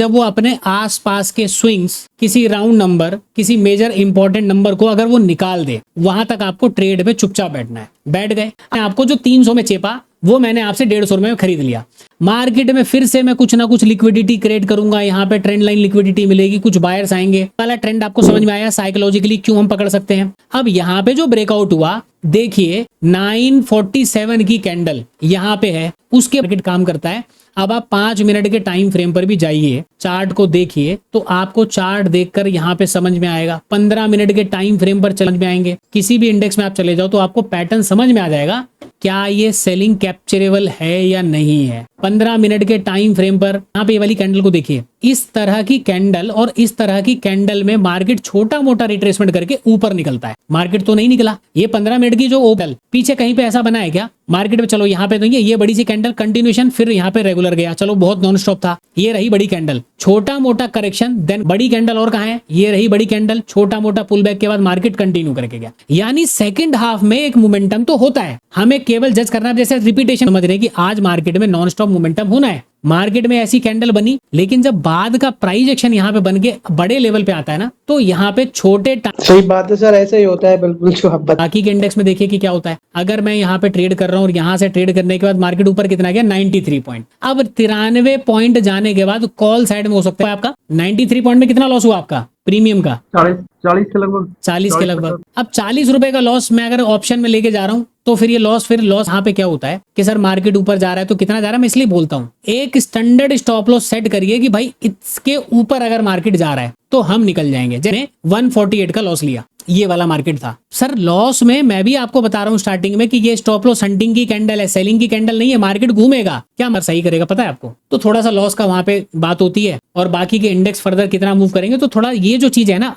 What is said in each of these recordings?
जब वो अपने आसपास के स्विंग्स, किसी राउंड नंबर, किसी मेजर इंपॉर्टेंट नंबर को अगर वो निकाल दे, वहां तक आपको ट्रेड में चुपचाप बैठना है। बैठ गए, आपको जो 300 में चेपा वो मैंने आपसे 150 में खरीद लिया। मार्केट में फिर से मैं कुछ ना कुछ लिक्विडिटी क्रिएट करूंगा, यहाँ पे ट्रेंड लाइन लिक्विडिटी मिलेगी, कुछ बायर्स आएंगे। पहला ट्रेंड आपको समझ में आया साइकोलॉजिकली क्यों हम पकड़ सकते हैं। अब यहाँ पे जो ब्रेकआउट हुआ, देखिए 947 की कैंडल यहाँ पे है, उसके मार्केट काम करता है। अब आप 5 मिनट के टाइम फ्रेम पर भी जाइए, चार्ट को देखिए, तो आपको चार्ट देखकर यहाँ पे समझ में आएगा। 15 मिनट के टाइम फ्रेम पर समझ में आएंगे। किसी भी इंडेक्स में आप चले जाओ तो आपको पैटर्न समझ में आ जाएगा, क्या ये सेलिंग कैप्चरेबल है या नहीं है। 15 मिनट के टाइम फ्रेम पर यहाँ पे ये वाली कैंडल को देखिए, इस तरह की कैंडल और इस तरह की कैंडल में मार्केट छोटा मोटा रिट्रेसमेंट करके ऊपर निकलता है। मार्केट तो नहीं निकला। ये 15 मिनट की जो ओपन पीछे कहीं पे ऐसा बना है क्या मार्केट में? चलो यहाँ पे तो ये बड़ी सी कैंडल कंटिन्यूएशन, फिर यहाँ पे रेगुलर गया, चलो बहुत नॉन स्टॉप था। ये रही बड़ी कैंडल, छोटा मोटा करेक्शन, देन बड़ी कैंडल और कहाँ है? ये रही बड़ी कैंडल, छोटा मोटा पुल बैक के बाद मार्केट कंटिन्यू करके गया। यानी सेकंड हाफ में एक मोमेंटम तो होता है, हमें केवल जज करना है, जैसे रिपीटेशन समझ रहे हैं कि आज मार्केट में नॉन स्टॉप मोमेंटम होना है। मार्केट में ऐसी कैंडल बनी, लेकिन जब बाद का प्राइस एक्शन यहाँ पे बन के बड़े लेवल पे आता है ना, तो यहाँ पे छोटे सही बात है सर, ऐसे ही होता है बिल्कुल जो आप बाकी के इंडेक्स में देखिए कि क्या होता है। अगर मैं यहाँ पे ट्रेड कर रहा हूँ और यहाँ से ट्रेड करने के बाद मार्केट ऊपर कितना गया? 93 पॉइंट। अब 93 पॉइंट जाने के बाद कॉल साइड में हो सकता है आपका 93 पॉइंट में कितना लॉस हुआ आपका प्रीमियम का? 40 के लगभग। 40 के लगभग। अब 40 रुपए का लॉस मैं अगर ऑप्शन में लेके जा रहा हूँ तो फिर ये लॉस यहाँ पे क्या होता है कि सर मार्केट ऊपर जा रहा है तो कितना जा रहा है? मैं इसलिए बोलता हूँ एक स्टैंडर्ड स्टॉप लॉस सेट करिए कि भाई इसके ऊपर अगर मार्केट जा रहा है तो हम निकल जाएंगे। जैसे 148 का लॉस लिया, ये वाला मार्केट था सर। लॉस में मैं भी आपको बता रहा हूँ स्टार्टिंग में कि ये स्टॉप लॉस हंटिंग की कैंडल है, सेलिंग की कैंडल नहीं है। मार्केट घूमेगा, क्या मर सही करेगा पता है आपको? तो थोड़ा सा लॉस का वहां पे बात होती है, और बाकी के इंडेक्स फर्दर कितना मूव करेंगे, तो थोड़ा ये जो चीज है ना,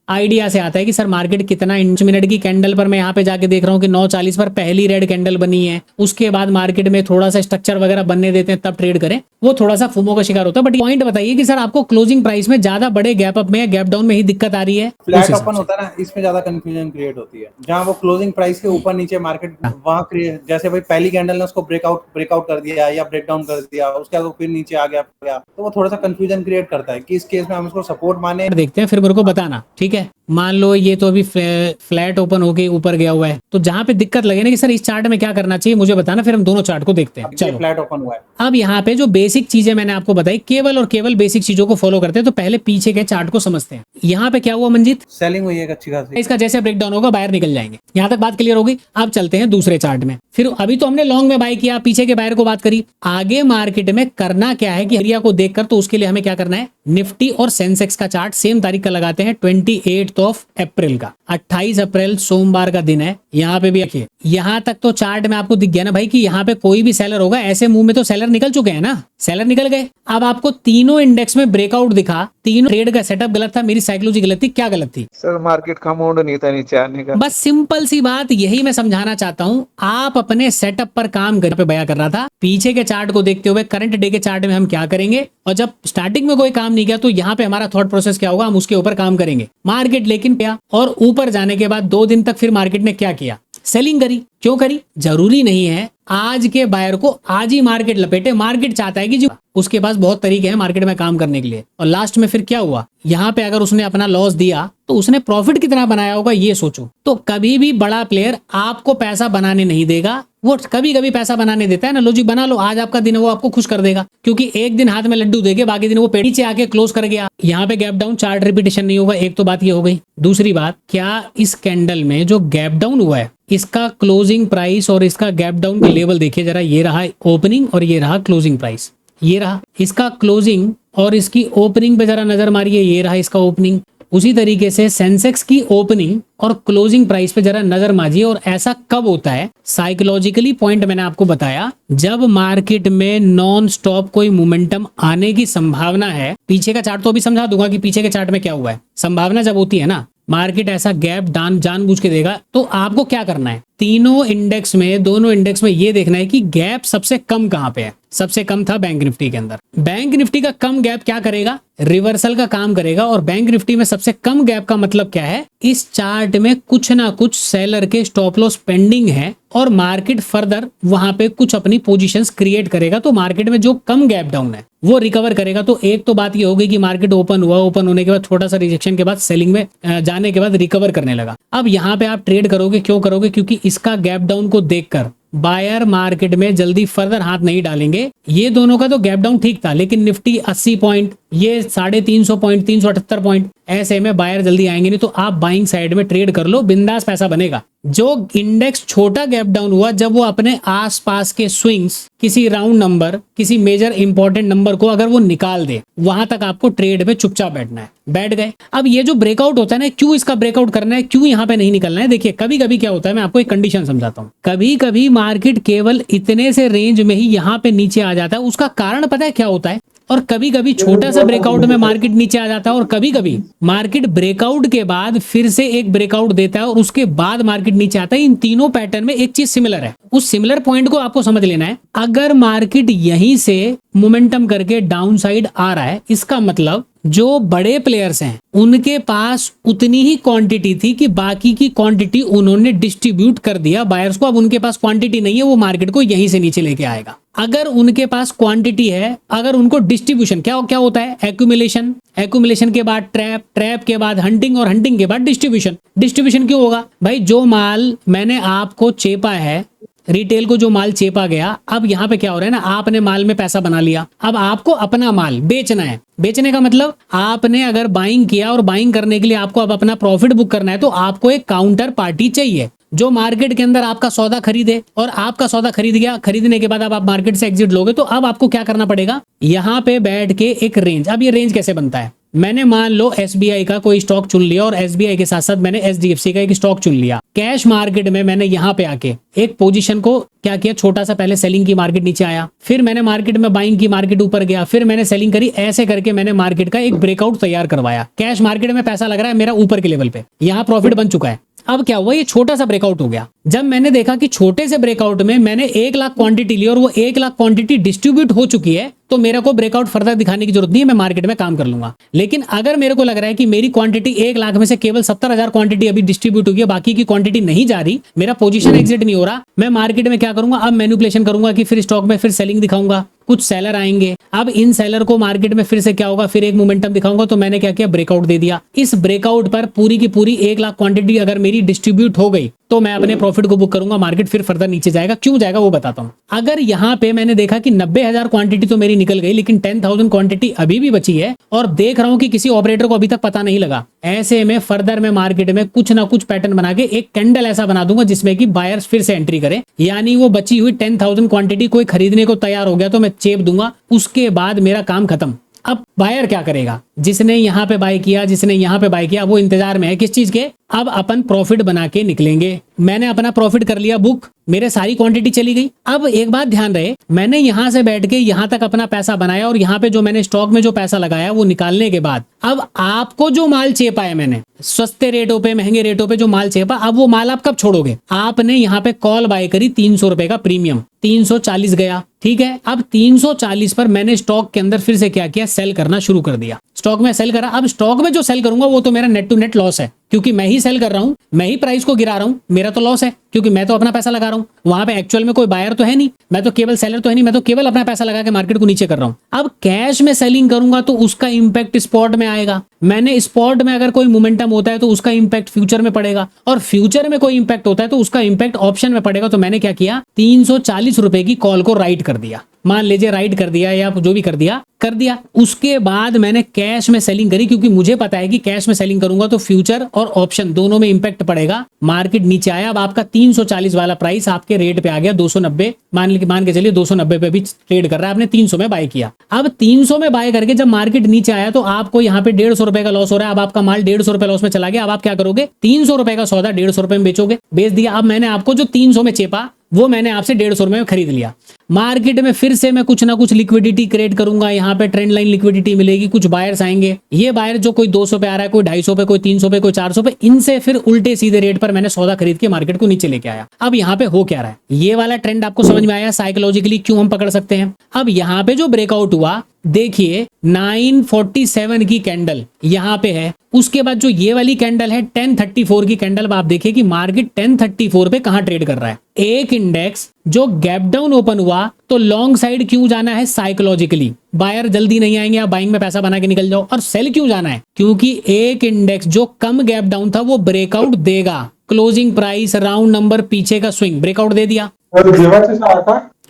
आइडिया से आता है कि सर मार्केट कितना इंच मिनट की कैंडल पर मैं यहाँ पे जाके देख रहा हूँ कि 9:40 पर पहली रेड कैंडल बनी है, उसके बाद मार्केट में थोड़ा सा स्ट्रक्चर वगैरह बनने देते हैं तब ट्रेड करें, वो थोड़ा सा फुमो का शिकार होता है। बट पॉइंट बताइए कि सर आपको क्लोजिंग प्राइस में ज्यादा बड़े गैप अप में या गैप डाउन में ही दिक्कत आ रही है? फ्लैट ओपन होता है ना, इसमें ज्यादा कंफ्यूजन क्रिएट होती है। जहाँ वो क्लोजिंग प्राइस के ऊपर नीचे मार्केट वहाँ जैसे भाई पहली कैंडल ने उसको ब्रेकआउट कर दिया या ब्रेक डाउन कर दिया, उसके बाद फिर नीचे आ गया, तो वो थोड़ा सा कंफ्यूजन क्रिएट करता है कि इस केस में हम इसको सपोर्ट माने। देखते हैं, फिर मेरे को बताना, ठीक है? मान लो ये तो अभी फ्लैट ओपन होके ऊपर गया हुआ है, तो जहां पे दिक्कत लगे ना कि सर इस चार्ट में क्या करना चाहिए मुझे बताना, फिर हम दोनों चार्ट को देखते हैं। चलो फ्लैट ओपन हुआ है। अब यहाँ पे जो बेसिक चीजें मैंने आपको बताई, केवल और केवल बेसिक चीजों को फॉलो करते हैं। तो पहले पीछे के चार्ट को समझते हैं। यहाँ पे क्या हुआ मंजीत? सेलिंग हुई है अच्छी खासी। इसका जैसे ब्रेकडाउन होगा बाहर निकल जाएंगे। यहाँ तक बात क्लियर होगी। अब चलते हैं दूसरे चार्ट में। फिर अभी तो हमने लॉन्ग में बाय किया, पीछे के बायर को बात करी। आगे मार्केट में करना क्या है कि एरिया को देखकर, तो उसके लिए हमें क्या करना है, निफ्टी और सेंसेक्स का चार्ट सेम तारीख का लगाते हैं, 28 अप्रैल का। 28 अप्रैल सोमवार का दिन है। यहाँ पे भी देखिए, यहाँ तक तो चार्ट में आपको दिख गया ना भाई कि यहाँ पे कोई भी सेलर होगा, ऐसे मुंह में तो सेलर निकल चुके हैं ना, सेलर निकल गए। अब आपको तीनों इंडेक्स में ब्रेकआउट दिखा, तीनों ट्रेड का सेटअप गलत था, मेरी साइकोलॉजी गलत थी। क्या गलत थी सर? मार्केट का मूड नहीं था नीचे आने का। बस सिंपल सी बात यही मैं समझाना चाहता हूँ। आप अपने सेटअप पर काम कर पे बया कर रहा था। पीछे के चार्ट को देखते हुए करंट डे के चार्ट में हम क्या करेंगे, और जब स्टार्टिंग में कोई काम नहीं किया तो यहाँ पे हमारा थॉट प्रोसेस क्या होगा, हम उसके ऊपर काम करेंगे। मार्केट लेकिन क्या, और ऊपर जाने के बाद 2 दिन तक फिर मार्केट ने क्या किया, सेलिंग करी। क्यों करी? जरूरी नहीं है आज के बायर को आज ही मार्केट लपेटे। मार्केट चाहता है कि जी उसके पास बहुत तरीके हैं मार्केट में काम करने के लिए। और लास्ट में फिर क्या हुआ, यहाँ पे अगर उसने अपना लॉस दिया तो उसने प्रॉफिट कितना बनाया होगा ये सोचो। तो कभी भी बड़ा प्लेयर आपको पैसा बनाने नहीं देगा, वो कभी कभी पैसा बनाने देता है ना। लो जी बना लो, आज आपका दिन है, वो आपको खुश कर देगा, क्योंकि एक दिन हाथ में लड्डू देके बाकी दिन वो पेड़ी से आके क्लोज कर गया। यहाँ पे गैप डाउन चार्ट रिपीटेशन नहीं होगा। एक तो बात ये हो गई। दूसरी बात, क्या इस कैंडल में जो गैप डाउन हुआ है, इसका क्लोजिंग प्राइस और इसका गैप डाउन का लेवल देखिए जरा। ये रहा ओपनिंग और ये रहा क्लोजिंग प्राइस। ये रहा इसका क्लोजिंग और इसकी ओपनिंग पे जरा नजर मारिए। ये रहा इसका ओपनिंग। उसी तरीके से सेंसेक्स की ओपनिंग और क्लोजिंग प्राइस पे जरा नजर मारिए। और ऐसा कब होता है? साइकोलॉजिकली पॉइंट मैंने आपको बताया, जब मार्केट में नॉन स्टॉप कोई मोमेंटम आने की संभावना है। पीछे का चार्ट तो अभी समझा दूंगा कि पीछे के चार्ट में क्या हुआ है। संभावना जब होती है ना, मार्केट ऐसा गैप डाउन जानबूझ के देगा, तो आपको क्या करना है, तीनों इंडेक्स में, दोनों इंडेक्स में ये देखना है कि गैप सबसे कम कहां पे है। सबसे कम था बैंक निफ्टी के अंदर। बैंक निफ्टी का कम गैप क्या करेगा? रिवर्सल का काम करेगा। और बैंक निफ्टी में सबसे कम गैप का मतलब क्या है? इस चार्ट में कुछ ना कुछ सेलर के स्टॉप लॉस पेंडिंग है और मार्केट फर्दर वहां पे कुछ अपनी पोजीशंस क्रिएट करेगा। तो मार्केट में जो कम गैप डाउन है वो रिकवर करेगा। तो एक तो बात ये होगी कि मार्केट ओपन हुआ, ओपन होने के बाद थोड़ा सा रिजेक्शन के बाद सेलिंग में जाने के बाद रिकवर करने लगा। अब यहाँ पे आप ट्रेड करोगे, क्यों करोगे? क्योंकि इसका गैप डाउन को देखकर बायर मार्केट में जल्दी फर्दर हाथ नहीं डालेंगे। ये दोनों का तो गैप डाउन ठीक था, लेकिन निफ्टी 80 पॉइंट, ये 350 पॉइंट, 378 पॉइंट, ऐसे में बायर जल्दी आएंगे नहीं। तो आप बाइंग साइड में ट्रेड कर लो, बिंदास पैसा बनेगा। जो इंडेक्स छोटा गैप डाउन हुआ, जब वो अपने आसपास के स्विंग्स, किसी राउंड नंबर, किसी मेजर इंपॉर्टेंट नंबर को अगर वो निकाल दे, वहां तक आपको ट्रेड में चुपचाप बैठना है। बैठ गए। अब ये जो ब्रेकआउट होता है ना, क्यों इसका ब्रेकआउट करना है, क्यों यहाँ पे नहीं निकलना है? देखिए कभी कभी क्या होता है, मैं आपको एक कंडीशन समझाता हूँ। कभी कभी मार्केट केवल इतने से रेंज में ही यहाँ पे नीचे आ जाता है। उसका कारण पता है क्या होता है? और कभी कभी छोटा सा ब्रेकआउट में मार्केट नीचे आ जाता है, और कभी कभी मार्केट ब्रेकआउट के बाद फिर से एक ब्रेकआउट देता है और उसके बाद मार्केट नीचे आता है। इन तीनों पैटर्न में एक चीज सिमिलर है। उस सिमिलर पॉइंट को आपको समझ लेना है। अगर मार्केट यहीं से मोमेंटम करके डाउन साइड आ रहा है, इसका मतलब जो बड़े प्लेयर्स हैं उनके पास उतनी ही क्वांटिटी थी कि बाकी की क्वांटिटी उन्होंने डिस्ट्रीब्यूट कर दिया बायर्स को। अब उनके पास क्वांटिटी नहीं है, वो मार्केट को यहीं से नीचे लेके आएगा। अगर उनके पास क्वांटिटी है, अगर उनको डिस्ट्रीब्यूशन, क्या क्या होता है? एक्यूमुलेशन, एक्यूमुलेशन के बाद ट्रैप, ट्रैप के बाद हंटिंग, और हंटिंग के बाद डिस्ट्रीब्यूशन। डिस्ट्रीब्यूशन क्यों होगा भाई? जो माल मैंने आपको चेपा है, रिटेल को जो माल चेपा गया, अब यहाँ पे क्या हो रहा है ना, आपने माल में पैसा बना लिया। अब आपको अपना माल बेचना है। बेचने का मतलब आपने अगर बाइंग किया और बाइंग करने के लिए आपको अब अपना प्रॉफिट बुक करना है, तो आपको एक काउंटर पार्टी चाहिए जो मार्केट के अंदर आपका सौदा खरीदे। और आपका सौदा खरीद गया, खरीदने के बाद अब आप मार्केट से एग्जिट लोगे, तो अब आपको क्या करना पड़ेगा? यहाँ पे बैठ के एक रेंज। अब ये रेंज कैसे बनता है? मैंने मान लो SBI का कोई स्टॉक चुन लिया और SBI के साथ साथ मैंने HDFC का एक स्टॉक चुन लिया। कैश मार्केट में मैंने यहाँ पे आके एक पोजीशन को क्या किया, छोटा सा पहले सेलिंग की, मार्केट नीचे आया, फिर मैंने मार्केट में बाइंग की, मार्केट ऊपर गया, फिर मैंने सेलिंग करी। ऐसे करके मैंने मार्केट का एक ब्रेकआउट तैयार करवाया। कैश मार्केट में पैसा लग रहा है मेरा ऊपर के लेवल पे, यहाँ प्रॉफिट बन चुका है। अब क्या हुआ? ये छोटा सा ब्रेकआउट हो गया। जब मैंने देखा कि छोटे से ब्रेकआउट में मैंने 1 लाख क्वांटिटी ली और वो 1 लाख क्वांटिटी डिस्ट्रीब्यूट हो चुकी है, तो मेरे को ब्रेकआउट फर्दर दिखाने की जरूरत नहीं है, मैं मार्केट में काम कर लूंगा। लेकिन अगर मेरे को लग रहा है कि मेरी क्वांटिटी 1 लाख में से केवल 70,000 क्वांटिटी अभी डिस्ट्रीब्यूट होगी, बाकी की क्वांटिटी नहीं जा रही, मेरा पोजीशन एग्जिट नहीं हो रहा, मैं मार्केट में क्या करूंगा? अब मैनिपुलेशन करूंगा कि फिर स्टॉक में फिर सेलिंग दिखाऊंगा, कुछ सेलर आएंगे। अब इन सेलर को मार्केट में फिर से क्या होगा? फिर एक मोमेंटम दिखाऊंगा। तो मैंने क्या किया? ब्रेकआउट दे दिया। इस ब्रेकआउट पर पूरी की पूरी 1 लाख क्वांटिटी अगर मेरी डिस्ट्रीब्यूट हो गई, तो मैं अपने प्रॉफिट को बुक करूंगा। मार्केट फिर फर्दर नीचे जाएगा। क्यों जाएगा वो बताता हूं। अगर यहाँ पे मैंने देखा कि 90,000 क्वांटिटी तो मेरी निकल गई, लेकिन 10,000 क्वांटिटी अभी भी बची है, और देख रहा हूं कि किसी ऑपरेटर को अभी तक पता नहीं लगा, ऐसे में फर्दर मैं मार्केट में कुछ ना कुछ पैटर्न बना के एक कैंडल ऐसा बना दूंगा जिसमें कि बायर्स फिर से एंट्री करें। यानी वो बची हुई 10,000 क्वांटिटी कोई खरीदने को तैयार हो गया तो मैं चेप दूंगा, उसके बाद मेरा काम खत्म। अब बायर क्या करेगा? जिसने यहाँ पे बाय किया, जिसने यहाँ पे बाय किया, वो इंतजार में है किस चीज के? अब अपन प्रॉफिट बना के निकलेंगे। मैंने अपना प्रॉफिट कर लिया बुक, मेरे सारी क्वांटिटी चली गई। अब एक बात ध्यान रहे, मैंने यहां से बैठ के यहां तक अपना पैसा बनाया और यहाँ पे जो मैंने स्टॉक में जो पैसा लगाया वो निकालने के बाद अब आपको जो माल चेपा है, मैंने सस्ते रेटों पे, महंगे रेटों पे जो माल चेपा, अब वो माल आप कब छोड़ोगे? आपने यहाँ पे कॉल बाय करी 300 रुपए का प्रीमियम, 340 गया, ठीक है। अब 340 पर मैंने स्टॉक के अंदर फिर से क्या किया? सेल करना शुरू कर दिया। स्टॉक में सेल करा। अब स्टॉक में जो सेल करूंगा वो तो मेरा नेट टू नेट लॉस है, क्योंकि मैं ही सेल कर रहा हूं, मैं ही प्राइस को गिरा रहा हूं, मेरा तो लॉस है, क्योंकि मैं तो अपना पैसा लगा रहा हूं। वहां पे एक्चुअल में कोई बायर तो है नहीं, मैं तो केवल सेलर तो है नहीं, मैं तो केवल अपना पैसा लगा के मार्केट को नीचे कर रहा हूं। अब कैश में सेलिंग करूंगा तो उसका इंपैक्ट स्पॉट में आएगा। मैंने स्पॉट में अगर कोई मोमेंटम होता है तो उसका इंपैक्ट फ्यूचर में पड़ेगा, और फ्यूचर में कोई इंपैक्ट होता है तो उसका इंपैक्ट ऑप्शन में पड़ेगा। तो मैंने क्या किया? 340 रुपए की कॉल को राइट कर दिया, मान लीजिए राइट कर दिया या जो भी कर दिया। उसके बाद मैंने कैश में सेलिंग करी, क्योंकि मुझे पता है कि कैश में सेलिंग करूंगा तो फ्यूचर और ऑप्शन दोनों में इंपैक्ट पड़ेगा। मार्केट नीचे आया, अब आपका 340 वाला प्राइस आपके रेट पे आ गया 290, मान के चलिए 290 पे भी ट्रेड कर रहा है, आपने 300 में बाय किया। अब 300 में बाय करके जब मार्केट नीचे आया तो आपको यहाँ पे 150 रुपए का लॉस हो रहा है। अब आपका माल 150 रुपए लॉस में चला गया। अब आप क्या करोगे? 300 रुपए का सौदा 150 रुपए में बेचोगे, बेच दिया। अब मैंने आपको जो 300 में चेपा वो मैंने आपसे 150 रुपए में खरीद लिया। मार्केट में फिर से मैं कुछ ना कुछ लिक्विडिटी क्रिएट करूंगा, यहाँ पे ट्रेंड लाइन लिक्विडिटी मिलेगी, कुछ बायर्स आएंगे, ये बायर जो कोई 200 पे आ रहा है, कोई 250 पे, कोई 300 पे, कोई 400 पे, इनसे फिर उल्टे सीधे रेट पर मैंने सौदा खरीद के मार्केट को नीचे लेके आया। अब यहाँ पे हो क्या रहा है, ये वाला ट्रेंड आपको समझ में आया साइकोलॉजिकली क्यों हम पकड़ सकते हैं। अब यहाँ पे जो ब्रेकआउट हुआ, देखिए 947 की कैंडल यहाँ पे है, उसके बाद जो ये वाली कैंडल है 1034 की कैंडल, आप देखिए कि मार्केट 1034 पे कहां ट्रेड कर रहा है। एक इंडेक्स जो गैप डाउन ओपन हुआ तो लॉन्ग साइड क्यों जाना है, साइकोलॉजिकली बायर जल्दी नहीं आएंगे, आप बाइंग में पैसा बना के निकल जाओ। और सेल क्यों जाना है, क्योंकि एक इंडेक्स जो कम गैप डाउन था वो ब्रेकआउट देगा, क्लोजिंग प्राइस राउंड नंबर पीछे का स्विंग ब्रेकआउट दे दिया,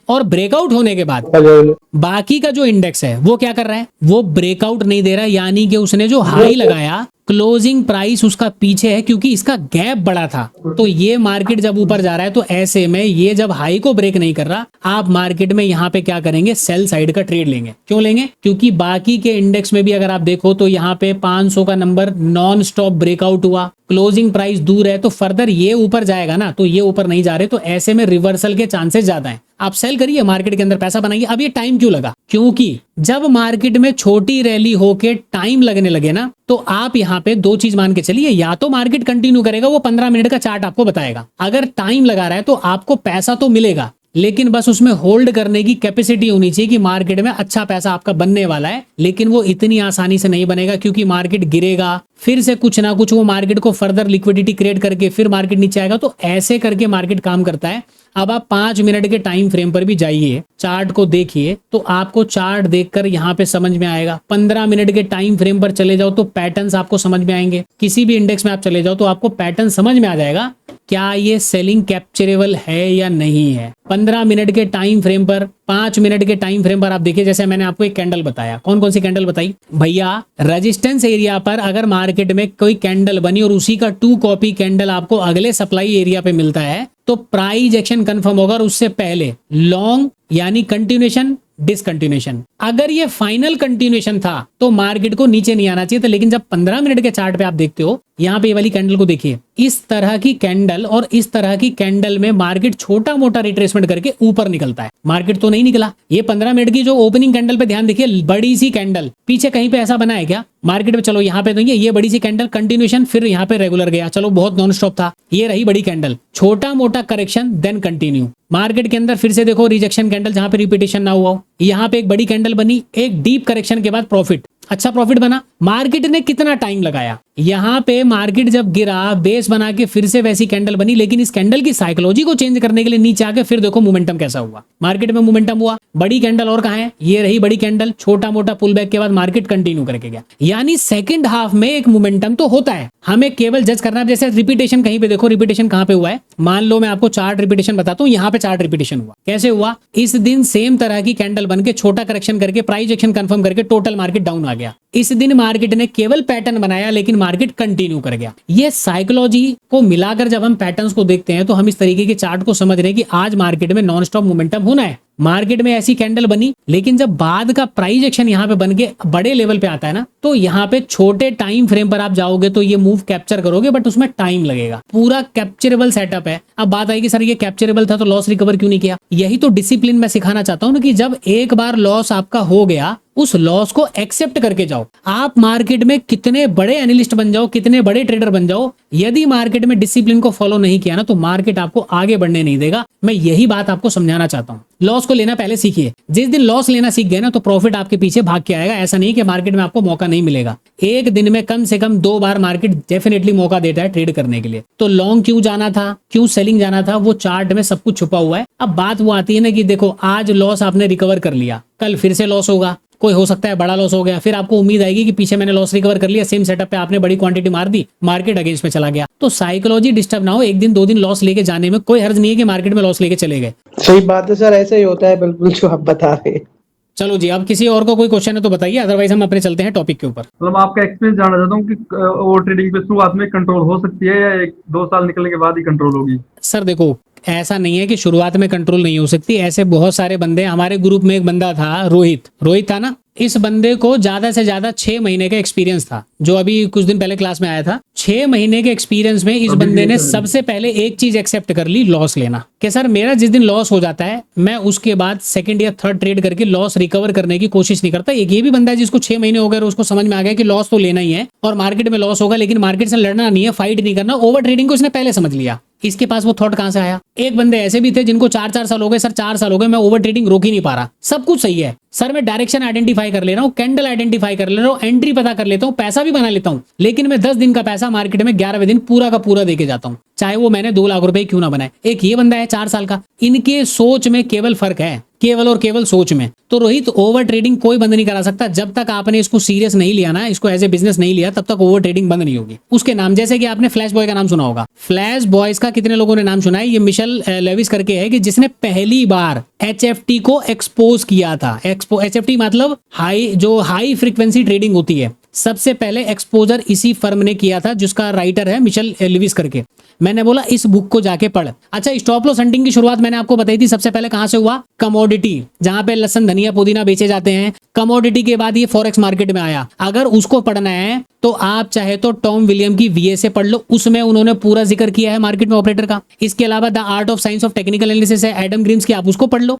और ब्रेकआउट होने के बाद बाकी का जो इंडेक्स है वो क्या कर रहा है, वो ब्रेकआउट नहीं दे रहा है, यानी कि उसने जो हाई लगाया क्लोजिंग प्राइस उसका पीछे है, क्योंकि इसका गैप बड़ा था। तो ये मार्केट जब ऊपर जा रहा है तो ऐसे में ये जब हाई को ब्रेक नहीं कर रहा, आप मार्केट में यहाँ पे क्या करेंगे, सेल साइड का ट्रेड लेंगे। क्यों लेंगे, क्योंकि बाकी के इंडेक्स में भी अगर आप देखो तो यहाँ पे 500 का नंबर नॉन स्टॉप ब्रेकआउट हुआ, क्लोजिंग प्राइस दूर है, तो फर्दर ये ऊपर जाएगा ना, तो ये ऊपर नहीं जा रहे, तो ऐसे में रिवर्सल के चांसेस ज्यादा है। आप सेल करिए, मार्केट के अंदर पैसा बनाइए। अब ये टाइम क्यों लगा, क्योंकि जब मार्केट में छोटी रैली होके टाइम लगने लगे ना, तो आप यहाँ पे दो चीज मान के चलिए, या तो मार्केट कंटिन्यू करेगा, वो 15 मिनट का चार्ट आपको बताएगा, अगर टाइम लगा रहा है तो आपको पैसा तो मिलेगा, लेकिन बस उसमें होल्ड करने की कैपेसिटी होनी चाहिए कि मार्केट में अच्छा पैसा आपका बनने वाला है। लेकिन वो इतनी आसानी से नहीं बनेगा, क्योंकि मार्केट गिरेगा, फिर से कुछ ना कुछ वो मार्केट को फर्दर लिक्विडिटी क्रिएट करके फिर मार्केट नीचे आएगा, तो ऐसे करके मार्केट काम करता है। अब आप 5 मिनट के टाइम फ्रेम पर भी जाइए, चार्ट को देखिए, तो आपको चार्ट देखकर यहाँ पे समझ में आएगा। 15 मिनट के टाइम फ्रेम पर चले जाओ तो पैटर्न्स आपको समझ में आएंगे, किसी भी इंडेक्स में आप चले जाओ तो आपको पैटर्न समझ में आ जाएगा, क्या ये सेलिंग कैप्चरेबल है या नहीं है। 15 मिनट के टाइम फ्रेम पर, 5 मिनट के टाइम फ्रेम पर आप देखिए, जैसे मैंने आपको एक कैंडल बताया, कौन कौन सी कैंडल बताई भैया, रेजिस्टेंस एरिया पर अगर मार्केट में कोई कैंडल बनी और उसी का 2 कॉपी कैंडल आपको अगले सप्लाई एरिया पे मिलता है, तो प्राइस एक्शन कंफर्म होगा, और उससे पहले लॉन्ग यानी कंटिन्यूएशन डिसकंटिन्यूएशन। अगर ये फाइनल कंटिन्यूएशन था तो मार्केट को नीचे नहीं आना चाहिए था, लेकिन जब 15 मिनट के चार्ट पे आप देखते हो, यहाँ पे ये वाली कैंडल को देखिए, इस तरह की कैंडल और इस तरह की कैंडल में मार्केट छोटा मोटा रिट्रेसमेंट करके ऊपर निकलता है, मार्केट तो नहीं निकला। ये 15 मिनट की जो ओपनिंग कैंडल पे ध्यान देखिए, बड़ी सी कैंडल, पीछे कहीं पे ऐसा बना है क्या मार्केट में, चलो यहाँ पे तो ये बड़ी सी कैंडल कंटिन्यूएशन, फिर यहाँ पे रेगुलर गया, चलो बहुत नॉन स्टॉप था, ये रही बड़ी कैंडल, छोटा मोटा करेक्शन देन कंटिन्यू। मार्केट के अंदर फिर से देखो रिजेक्शन कैंडल, जहां पे रिपीटेशन ना हुआ हो, यहाँ पे एक बड़ी कैंडल बनी, एक डीप करेक्शन के बाद प्रॉफिट, अच्छा प्रॉफिट बना। मार्केट ने कितना टाइम लगाया, यहाँ पे मार्केट जब गिरा बेस बना के फिर से वैसी कैंडल बनी, लेकिन इस कैंडल की साइकोलॉजी को चेंज करने के लिए नीचे आके फिर देखो मोमेंटम कैसा हुआ, मार्केट में मोमेंटम हुआ, बड़ी कैंडल और कहां है, ये रही बड़ी कैंडल, छोटा मोटा पुल बैक के बाद मार्केट कंटिन्यू करके गया। यानी सेकंड हाफ में एक मोमेंटम तो होता है, हमें केवल जज करना है। जैसे रिपीटेशन कहीं पे देखो, रिपीटेशन कहां पे हुआ है, मान लो मैं आपको चार्ट रिपीटेशन बताता हूं, यहाँ पे चार्ट रिपीटेशन हुआ, कैसे हुआ, इस दिन सेम तरह की कैंडल बन के छोटा करेक्शन करके प्राइस एक्शन कंफर्म करके टोटल मार्केट डाउन आ गया। इस दिन मार्केट ने केवल पैटर्न बनाया, लेकिन मार्केट कंटिन्यू कर गया। ये साइकोलॉजी को मिलाकर जब हम पैटर्न्स को देखते हैं तो हम इस तरीके के चार्ट को समझ रहे हैं कि आज मार्केट में नॉन स्टॉप मोमेंटम होना है। मार्केट में ऐसी कैंडल बनी, लेकिन जब बाद का प्राइस एक्शन यहाँ पे बन के बड़े लेवल पे आता है ना, तो यहाँ पे छोटे टाइम फ्रेम पर आप जाओगे तो ये मूव कैप्चर करोगे, बट उसमें टाइम लगेगा। पूरा कैप्चरेबल सेटअप है। अब बात आएगी सर ये कैप्चरेबल था तो लॉस रिकवर क्यों नहीं किया, यही तो डिसिप्लिन मैं सिखाना चाहता हूँ ना, कि जब एक बार लॉस आपका हो गया उस लॉस को एक्सेप्ट करके जाओ। आप मार्केट में कितने बड़े एनालिस्ट बन जाओ, कितने बड़े ट्रेडर बन जाओ, यदि मार्केट में डिसिप्लिन को फॉलो नहीं किया ना तो मार्केट आपको आगे बढ़ने नहीं देगा। मैं यही बात आपको समझाना चाहता हूँ। लॉस को लेना पहले सीखिए। जिस दिन लॉस लेना सीख गए ना तो प्रॉफिट आपके पीछे भाग के आएगा। ऐसा नहीं कि मार्केट में आपको मौका नहीं मिलेगा। एक दिन में कम से कम 2 बार मार्केट डेफिनेटली मौका देता है ट्रेड करने के लिए। तो लॉन्ग क्यों जाना था, क्यों सेलिंग जाना था, वो चार्ट में सब कुछ छुपा हुआ है। अब बात वो आती है ना कि देखो आज लॉस आपने रिकवर कर लिया, कल फिर से लॉस होगा, कोई हो सकता है बड़ा लॉस हो गया, फिर आपको उम्मीद आएगी कि पीछे मैंने लॉस रिकवर कर लिया, सेम सेटअप पे आपने बड़ी क्वांटिटी मार दी, मार्केट अगेंस्ट में चला गया। तो साइकोलॉजी डिस्टर्ब ना हो। एक दिन 2 दिन लॉस लेके जाने में कोई हर्ज नहीं है कि मार्केट में लॉस लेके चले गए। सही बात है सर, ऐसे ही होता है बिल्कुल जो आप बता रहे हैं। चलो जी, अब किसी और को कोई क्वेश्चन है तो बताइए, अदरवाइज हम अपने चलते हैं टॉपिक के ऊपर। मतलब आपका एक्सपीरियंस जानना चाहता हूँ कि ओवर ट्रेडिंग पे शुरुआत में कंट्रोल हो सकती है या 1-2 साल निकलने के बाद ही कंट्रोल होगी? सर देखो, ऐसा नहीं है कि शुरुआत में कंट्रोल नहीं हो सकती, ऐसे बहुत सारे बंदे, हमारे ग्रुप में एक बंदा था रोहित था ना, इस बंदे को ज्यादा से ज्यादा 6 महीने का एक्सपीरियंस था, जो अभी कुछ दिन पहले क्लास में आया था। 6 महीने के एक्सपीरियंस में इस बंदे ने सबसे पहले एक चीज एक्सेप्ट कर ली, लॉस लेना। कि सर मेरा जिस दिन लॉस हो जाता है मैं उसके बाद सेकंड या थर्ड ट्रेड करके लॉस रिकवर करने की कोशिश नहीं करता। एक ये भी बंदा है जिसको 6 महीने हो गए, उसको समझ में आ गया कि लॉस तो लेना ही है और मार्केट में लॉस होगा, लेकिन मार्केट से लड़ना नहीं है, फाइट नहीं करना, ओवर ट्रेडिंग को इसने पहले समझ लिया। इसके पास वो थॉट कहां से आया? एक बंदे ऐसे भी थे जिनको 4 साल हो गए, सर 4 साल हो गए मैं ओवर ट्रेडिंग रोक ही नहीं पा रहा, सब कुछ सही है सर, मैं डायरेक्शन आइडेंटिफाई कर ले रहा हूँ, कैंडल आइडेंटिफाई कर ले रहा हूँ, एंट्री पता कर लेता हूँ, पैसा भी बना लेता हूँ, लेकिन मैं 10 दिन का पैसा मार्केट में 11वें दिन पूरा का पूरा देके जाता हूँ, चाहे वो मैंने 2 लाख रुपए क्यों ना बनाए। एक ये बंदा है 4 साल का, इनके सोच में केवल फर्क है, केवल और केवल सोच में। तो रोहित, ओवर ट्रेडिंग कोई बंद नहीं करा सकता, जब तक आपने इसको सीरियस नहीं लिया ना, इसको एज ए बिजनेस नहीं लिया, तब तक ओवर ट्रेडिंग बंद नहीं होगी। उसके नाम, जैसे कि आपने फ्लैश बॉय का नाम सुना होगा, फ्लैश बॉयज का कितने लोगों ने नाम सुना है? ये मिशेल लेविस करके है कि जिसने पहली बार HFT को एक्सपोज किया था। HFT मतलब हाई फ्रीक्वेंसी ट्रेडिंग होती है, सबसे पहले एक्सपोजर इसी फर्म ने किया था, जिसका राइटर है मिशेल लेविस करके। मैंने बोला इस बुक को जाके पढ़। अच्छा, स्टॉप लॉस हंटिंग की शुरुआत मैंने आपको बताई थी, सबसे पहले कहां से हुआ? कमोडिटी, जहां पे लहसुन धनिया पुदीना बेचे जाते हैं, कमोडिटी के बाद ये फॉरेक्स मार्केट में आया। अगर उसको पढ़ना है तो आप चाहे तो टॉम विलियम की VA से पढ़ लो, उसमें उन्होंने पूरा जिक्र किया है मार्केट में ऑपरेटर का। इसके अलावा the art of science of technical analysis है एडम ग्रीन्स की, आप उसको पढ़ लो।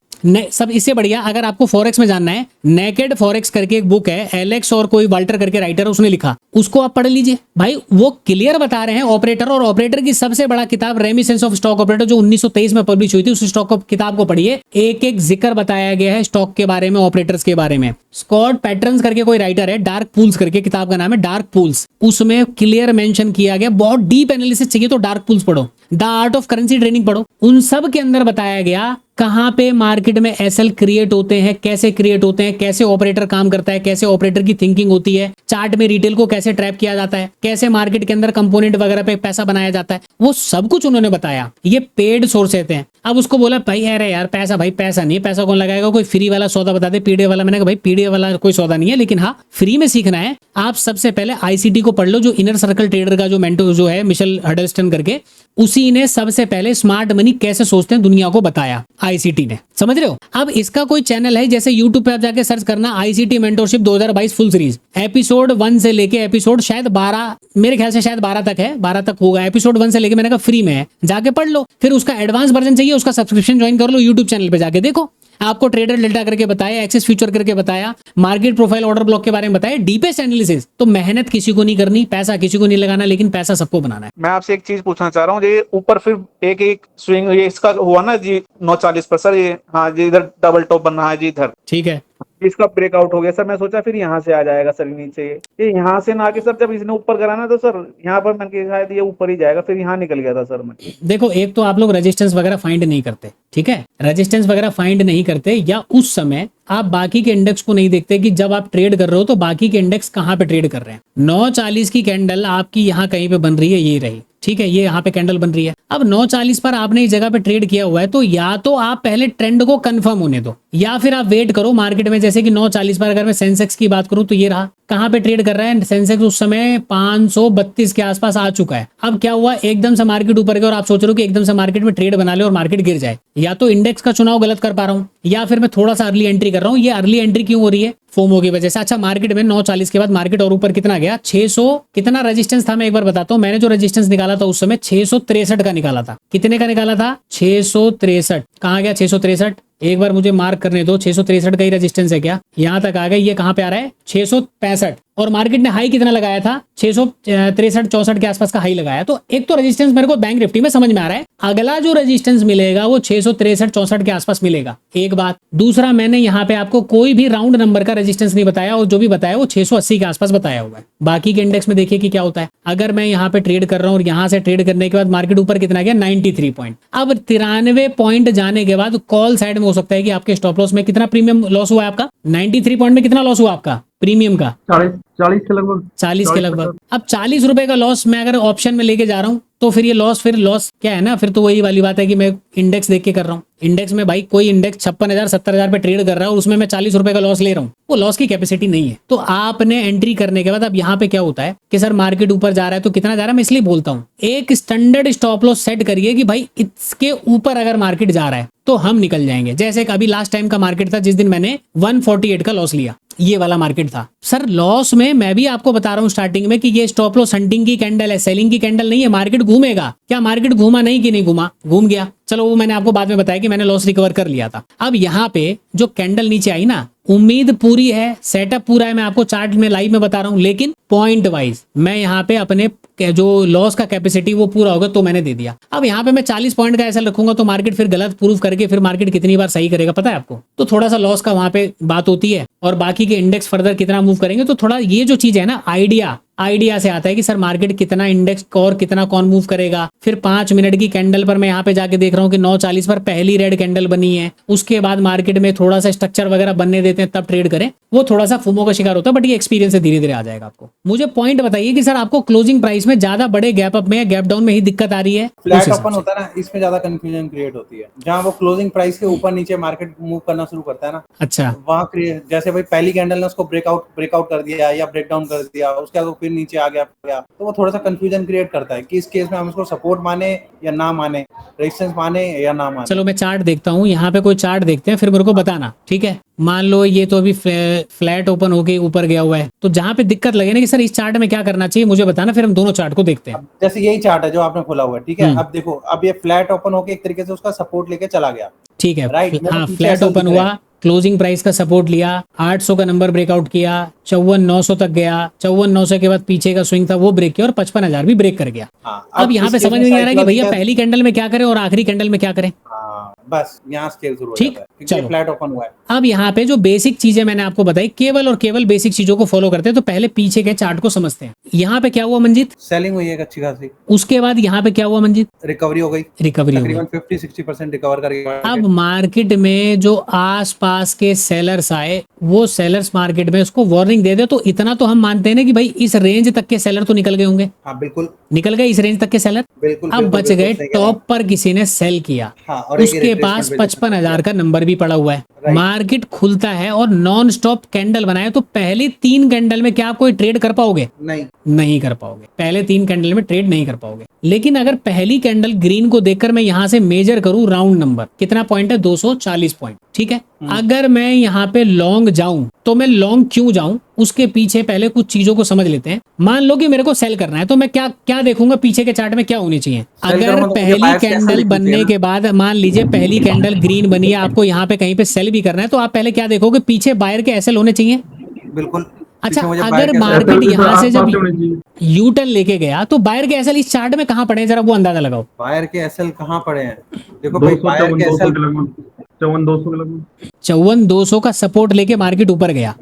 सब इससे बढ़िया अगर आपको फॉरेक्स में जानना है, नेकेड फॉरेक्स करके एक बुक है, एलेक्स और कोई वाल्टर करके राइटर, उसने लिखा, उसको आप पढ़ लीजिए भाई। वो क्लियर बता रहे हैं ऑपरेटर, और ऑपरेटर की सबसे बड़ा किताब रेमिसेंस ऑफ स्टॉक ऑपरेटर जो 1923 में पब्लिश हुई थी, उस स्टॉक किताब को पढ़िए। एक एक जिक्र बताया गया है स्टॉक के बारे में, ऑपरेटर्स के बारे में। स्कॉट पैटर्न्स करके कोई राइटर है, डार्क पूल्स करके किताब का नाम है, डार्क पूल्स, उसमें क्लियर मेंशन किया गया। बहुत डीप एनालिसिस चाहिए तो डार्क पूल्स पढ़ो, the art of currency trading पढ़ो, उन सब के अंदर बताया गया कहां पे मार्केट में एसएल क्रिएट होते हैं, कैसे क्रिएट होते हैं, कैसे ऑपरेटर काम करता है, कैसे ऑपरेटर की थिंकिंग होती है, चार्ट में रिटेल को कैसे ट्रैप किया जाता है, कैसे मार्केट के अंदर कंपोनेंट वगैरह पे पैसा बनाया जाता है, वो सब कुछ उन्होंने बताया। ये पेड सोर्सेज हैं। अब उसको बोला भाई अरे यार पैसा, भाई पैसा नहीं, पैसा कौन लगाएगा, कोई फ्री वाला सौदा बता दे, पीडीएफ वाला। मैंने कहा भाई पीडीएफ वाला कोई सौदा नहीं है, लेकिन हाँ फ्री में सीखना है, आप सबसे पहले ICT को पढ़ लो, जो इनर सर्कल ट्रेडर का जो मेंटर जो है मिशेल हडलस्टन करके, उसी ने सबसे पहले स्मार्ट मनी कैसे सोचते हैं दुनिया को बताया, ICT ने, समझ रहे हो। अब इसका कोई चैनल है, जैसे YouTube पे आप जाके सर्च करना ICT mentorship 2022 full series, episode 1 से लेके एपिसोड शायद 12, मेरे ख्याल से शायद 12 तक है, 12 तक होगा। एपिसोड 1 से लेके मैंने कहा फ्री में है, जाके पढ़ लो। फिर उसका एडवांस वर्जन चाहिए, उसका सब्सक्रिप्शन ज्वाइन कर लो, YouTube चैनल पे जाके देखो। आपको ट्रेडर डेल्टा करके बताया, एक्सेस फ्यूचर करके बताया, मार्केट प्रोफाइल ऑर्डर ब्लॉक के बारे में बताया, डीपेस्ट एनालिसिस। तो मेहनत किसी को नहीं करनी, पैसा किसी को नहीं लगाना, लेकिन पैसा सबको बनाना है। मैं आपसे एक चीज पूछना चाह रहा हूँ, ये ऊपर फिर एक स्विंग ये इसका हुआ ना जी 940 पर सर, ये हाँ जी इधर डबल टॉप बन रहा है जी इधर, ठीक है, इसका ब्रेकआउट हो गया सर। मैं सोचा फिर यहाँ से आ जाएगा सर नीचे, ये यहाँ से ना आके सर जब इसने ऊपर करा ना तो सर यहाँ पर मैंने कहा शायद ये ऊपर ही जाएगा, फिर यहाँ निकल गया था सर मैं। देखो एक तो आप लोग रेजिस्टेंस वगैरह फाइंड नहीं करते, ठीक है, रेजिस्टेंस वगैरह फाइंड नहीं करते, या उस समय आप बाकी के इंडेक्स को नहीं देखते कि जब आप ट्रेड कर रहे हो तो बाकी के इंडेक्स कहाँ पे ट्रेड कर रहे हैं। 940 की कैंडल आपकी यहाँ कहीं पे बन रही है, ये रही, ठीक है, ये यहाँ पे कैंडल बन रही है। अब 940 पर आपने इस जगह पे ट्रेड किया हुआ है, तो या तो आप पहले ट्रेंड को कंफर्म होने दो, या फिर आप वेट करो मार्केट में। जैसे कि 940 पर अगर मैं सेंसेक्स की बात करूं तो ये रहा, कहां पे ट्रेड कर रहा है सेंसेक्स, उस समय 532 के आसपास आ चुका है। अब क्या हुआ, एकदम से मार्केट ऊपर गया और आप सोच रहे हो कि एकदम से मार्केट में ट्रेड बना ले और मार्केट गिर जाए। या तो इंडेक्स का चुनाव गलत कर पा रहा हूं, या फिर मैं थोड़ा सा अर्ली एंट्री कर रहा हूं। ये अर्ली एंट्री क्यों हो रही है? फोमो की वजह से। अच्छा, मार्केट में 940 के बाद मार्केट और ऊपर कितना गया, 600 कितना रेजिस्टेंस था, मैं एक बार बताता हूं। मैंने जो रेजिस्टेंस निकाला था उस समय 663 का निकाला था। कितने का निकाला था? 663। कहां गया 663? एक बार मुझे मार्क करने दो, 663 का ही रेजिस्टेंस है क्या? यहां तक आ गए। ये कहां पे आ रहा है? 665। और मार्केट ने हाई कितना लगाया था? 663-64 के आसपास का हाई लगाया। तो एक तो रेजिस्टेंस मेरे को बैंक निफ्टी में समझ में आ रहा है। अगला जो रेजिस्टेंस मिलेगा वो 663-64 के आसपास मिलेगा, एक बात। दूसरा, मैंने यहाँ पे आपको कोई भी राउंड नंबर का रेजिस्टेंस नहीं बताया, और जो भी बताया वो 680 के आसपास बताया हुआ है। बाकी के इंडेक्स में देखिए कि क्या होता है। अगर मैं यहाँ पे ट्रेड कर रहा हूँ और यहाँ से ट्रेड करने के बाद मार्केट ऊपर कितना गया, 93 पॉइंट। अब 93 पॉइंट जाने के बाद कॉल साइड में हो सकता है कि आपके स्टॉप लॉस में कितना प्रीमियम लॉस हुआ है आपका? 93 पॉइंट में कितना लॉस हुआ आपका प्रीमियम का? 40 के लगभग। 40 के लगभग। अब 40 रुपए का लॉस मैं अगर ऑप्शन में लेके जा रहा हूँ तो फिर ये लॉस क्या है ना, फिर तो वही वाली बात है कि मैं इंडेक्स देख के कर रहा हूँ। इंडेक्स में भाई कोई इंडेक्स 56,000 70,000 पे ट्रेड कर रहा है और उसमें मैं 40 रुपए का लॉस ले रहा हूँ, वो लॉस की कैपेसिटी नहीं है। तो आपने एंट्री करने के बाद अब यहाँ पे क्या होता है कि सर मार्केट ऊपर जा रहा है तो कितना जा रहा है, मैं इसलिए बोलता हूँ एक स्टैंडर्ड स्टॉप लॉस सेट करिए कि भाई इसके ऊपर अगर मार्केट जा रहा है तो हम निकल जाएंगे। जैसे कि अभी लास्ट टाइम का मार्केट था जिस दिन मैंने 148 का लॉस लिया, ये वाला मार्केट था सर। लॉस में मैं भी आपको बता रहा हूँ स्टार्टिंग में कि ये स्टॉप लॉस हंटिंग की कैंडल है, सेलिंग की कैंडल नहीं है। मार्केट घूमेगा, क्या मार्केट घूमा नहीं कि नहीं घूमा, घूम गया, चलो वो मैंने आपको बाद में बताया कि मैंने लॉस रिकवर कर लिया था। अब यहाँ पे जो कैंडल नीचे आई ना, उम्मीद पूरी है, सेटअप पूरा है, मैं आपको चार्ट में लाइव में बता रहा हूँ, लेकिन पॉइंट वाइज मैं यहाँ पे अपने जो लॉस का कैपेसिटी वो पूरा होगा तो मैंने दे दिया। अब यहाँ पे मैं 40 पॉइंट का ऐसा रखूंगा तो मार्केट फिर गलत प्रूफ करके फिर मार्केट कितनी बार सही करेगा पता है आपको। तो थोड़ा सा लॉस का वहां पे बात होती है और बाकी के इंडेक्स फर्दर कितना मूव करेंगे, तो थोड़ा ये जो चीज है ना आइडिया से आता है कि सर मार्केट कितना इंडेक्स और कितना कौन मूव करेगा। फिर 5 मिनट की कैंडल पर मैं यहाँ पे जाके देख रहा हूँ कि 9:40 पर पहली रेड कैंडल बनी है, उसके बाद मार्केट में थोड़ा सा स्ट्रक्चर वगैरह बनने देते हैं तब ट्रेड करें, वो थोड़ा सा फुमो का शिकार होता है। बट ये एक्सपीरियंस से धीरे धीरे आ जाएगा आपको। मुझे पॉइंट बताइए कि सर आपको क्लोजिंग प्राइस में ज्यादा बड़े गैप अप में या गैप डाउन में ही दिक्कत आ रही है? फ्लैट ओपन होता है ना, इसमें ज्यादा कंफ्यूजन क्रिएट होती है। जहाँ वो क्लोजिंग प्राइस के ऊपर नीचे मार्केट मूव करना शुरू करता है ना, अच्छा, वहाँ जैसे भाई पहली कैंडल ने उसको ब्रेकआउट कर दिया या ब्रेक डाउन कर दिया, उसके बाद वो फिर नीचे आ गया, तो वो थोड़ा सा कंफ्यूजन क्रिएट करता है कि इस केस में हम इसको सपोर्ट माने या ना माने, रेजिस्टेंस माने या ना माने। चलो मैं चार्ट देखता हूँ, यहाँ पे कोई चार्ट देखते हैं फिर मेरे को बताना, ठीक है। मान लो ये तो अभी फ्लैट ओपन होके ऊपर गया हुआ है, तो जहाँ पे दिक्कत लगे ना कि सर इस चार्ट में क्या करना चाहिए मुझे बताना, फिर हम दोनों चार्ट को देखते हैं। जैसे यही चार्ट है जो आपने खोला हुआ है, ठीक है। अब देखो, अब ये फ्लैट ओपन होके एक तरीके से उसका सपोर्ट लेके चला गया, ठीक है, राइट। हाँ फ्लैट ओपन हुआ, क्लोजिंग प्राइस का सपोर्ट लिया, 800 का नंबर ब्रेकआउट किया, 54,900 तक गया, 54,900 के बाद पीछे का स्विंग था वो ब्रेक किया और 55,000 भी ब्रेक कर गया। अब यहाँ पे समझ नहीं आ रहा कि भैया पहली कैंडल में क्या करें और आखिरी कैंडल में क्या करें। बस यहाँ स्केल शुरू हो ठीक, जाता है, चलो फ्लैट ओपन हुआ है। अब यहाँ पे जो बेसिक चीजें मैंने आपको बताई, केवल और केवल बेसिक चीजों को फॉलो करते हैं। तो पहले पीछे के चार्ट को समझते हैं। यहाँ पे क्या हुआ मंजीत? सेलिंग हुई है अच्छी खासी। उसके बाद यहाँ पे क्या हुआ मंजीत? रिकवरी हो गई, रिकवरी हो गई, तकरीबन 50-60% रिकवर कर गया। अब मार्केट में जो आसपास के सेलर्स आए, वो सेलर्स मार्केट में उसको वार्निंग दे दे, तो इतना तो हम मानते हैं ना कि भाई इस रेंज तक के सेलर तो निकल गए होंगे। हाँ बिल्कुल निकल गए इस रेंज तक के सेलर। बिल्कुल, अब बच गए टॉप पर किसी ने सेल किया, हाँ, और उसके पास 55,000 का नंबर भी पड़ा हुआ है। मार्केट खुलता है और नॉन स्टॉप कैंडल बनाए, तो पहली 3 कैंडल में क्या आप कोई ट्रेड कर पाओगे? नहीं कर पाओगे, पहले 3 कैंडल में ट्रेड नहीं कर पाओगे। लेकिन अगर पहली कैंडल ग्रीन को देखकर मैं यहाँ से मेजर करूं राउंड नंबर, कितना पॉइंट है? 240 पॉइंट, ठीक है। अगर मैं यहाँ पे लॉन्ग जाऊं तो मैं लॉन्ग क्यों जाऊं, उसके पीछे पहले कुछ चीजों को समझ लेते हैं। मान लो कि मेरे को सेल करना है, तो मैं क्या देखूंगा पीछे के चार्ट में क्या होनी चाहिए। अगर पहली कैंडल बनने के बाद मान लीजिए पहली कैंडल ग्रीन बनी है, आपको यहाँ पे कहीं पे सेल भी करना है, तो आप पहले क्या देखोगे? पीछे बायर के एसएल होने चाहिए। बिल्कुल। अच्छा, अगर मार्केट यहाँ से जब यू टर्न लेके गया तो बायर के एसएल इस चार्ट में कहाँ पड़े हैं, जरा वो अंदाजा लगाओ। बायर के एसएल कहाँ पड़े हैं? देखो भाई, बायर के एसएल 54,200 के लगभग, 54,200 का सपोर्ट लेके मार्केट ऊपर गया।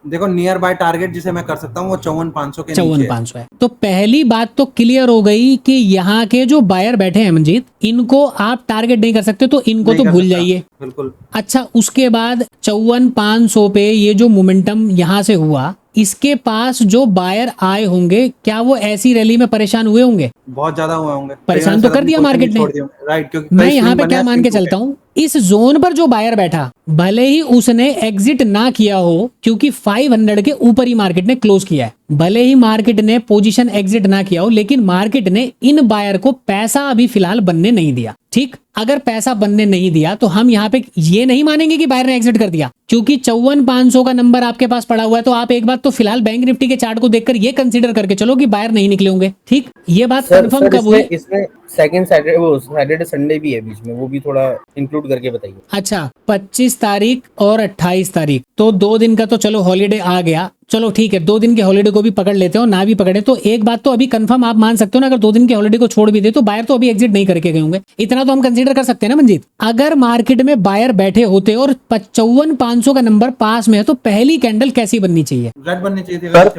देखो नियर बाय टारगेट जिसे मैं कर सकता हूँ वो 54,500 के नीचे 54,500 है। तो पहली बात तो क्लियर हो गई कि यहाँ के जो बायर बैठे हैं मंजीत, इनको आप टारगेट नहीं कर सकते, तो इनको तो भूल जाइए। बिल्कुल। अच्छा, उसके बाद 54,500 पे ये जो मोमेंटम यहाँ से हुआ, इसके पास जो बायर आए होंगे, क्या वो ऐसी रैली में परेशान हुए होंगे? बहुत ज्यादा हुए होंगे, परेशान तो कर दिया मार्केट ने, राइट। क्योंकि मैं यहाँ पे क्या मान के चलता हूँ, इस जोन पर जो बायर बैठा, भले ही उसने एग्जिट ना किया हो, क्योंकि 500 के ऊपर ही मार्केट ने क्लोज किया है, भले ही मार्केट ने पोजीशन एग्जिट ना किया हो, लेकिन मार्केट ने इन बायर को पैसा अभी फिलहाल बनने नहीं दिया। ठीक, अगर पैसा बनने नहीं दिया तो हम यहाँ पे ये नहीं मानेंगे कि बायर ने एग्जिट कर दिया, क्योंकि 54,500 का नंबर आपके पास पड़ा हुआ है। तो आप एक बात तो फिलहाल बैंक निफ्टी के चार्ट को देखकर ये कंसीडर करके चलो कि बायर नहीं निकले होंगे। ठीक, ये बात कंफर्म कब हुई? इसमें सेकंड सैटरडे, वो सैटरडे संडे भी है बीच में, वो भी थोड़ा इंक्लूड करके बताइए। अच्छा, 25 तारीख और 28 तारीख, तो 2 दिन का तो चलो हॉलीडे आ गया। चलो ठीक है, 2 दिन के हॉलीडे को भी पकड़ लेते हो, ना भी पकड़े तो एक बात तो अभी कंफर्म आप मान सकते हो ना, अगर 2 दिन के हॉलीडे को छोड़ भी दे तो बायर तो अभी एग्जिट नहीं करके गए होंगे। इतना तो हम कंसीडर कर सकते हैं ना मंजीत। अगर मार्केट में बायर बैठे होते और 54,500 का नंबर पास में है, तो पहली कैंडल कैसी बननी चाहिए? रेड बननी चाहिए थी सर।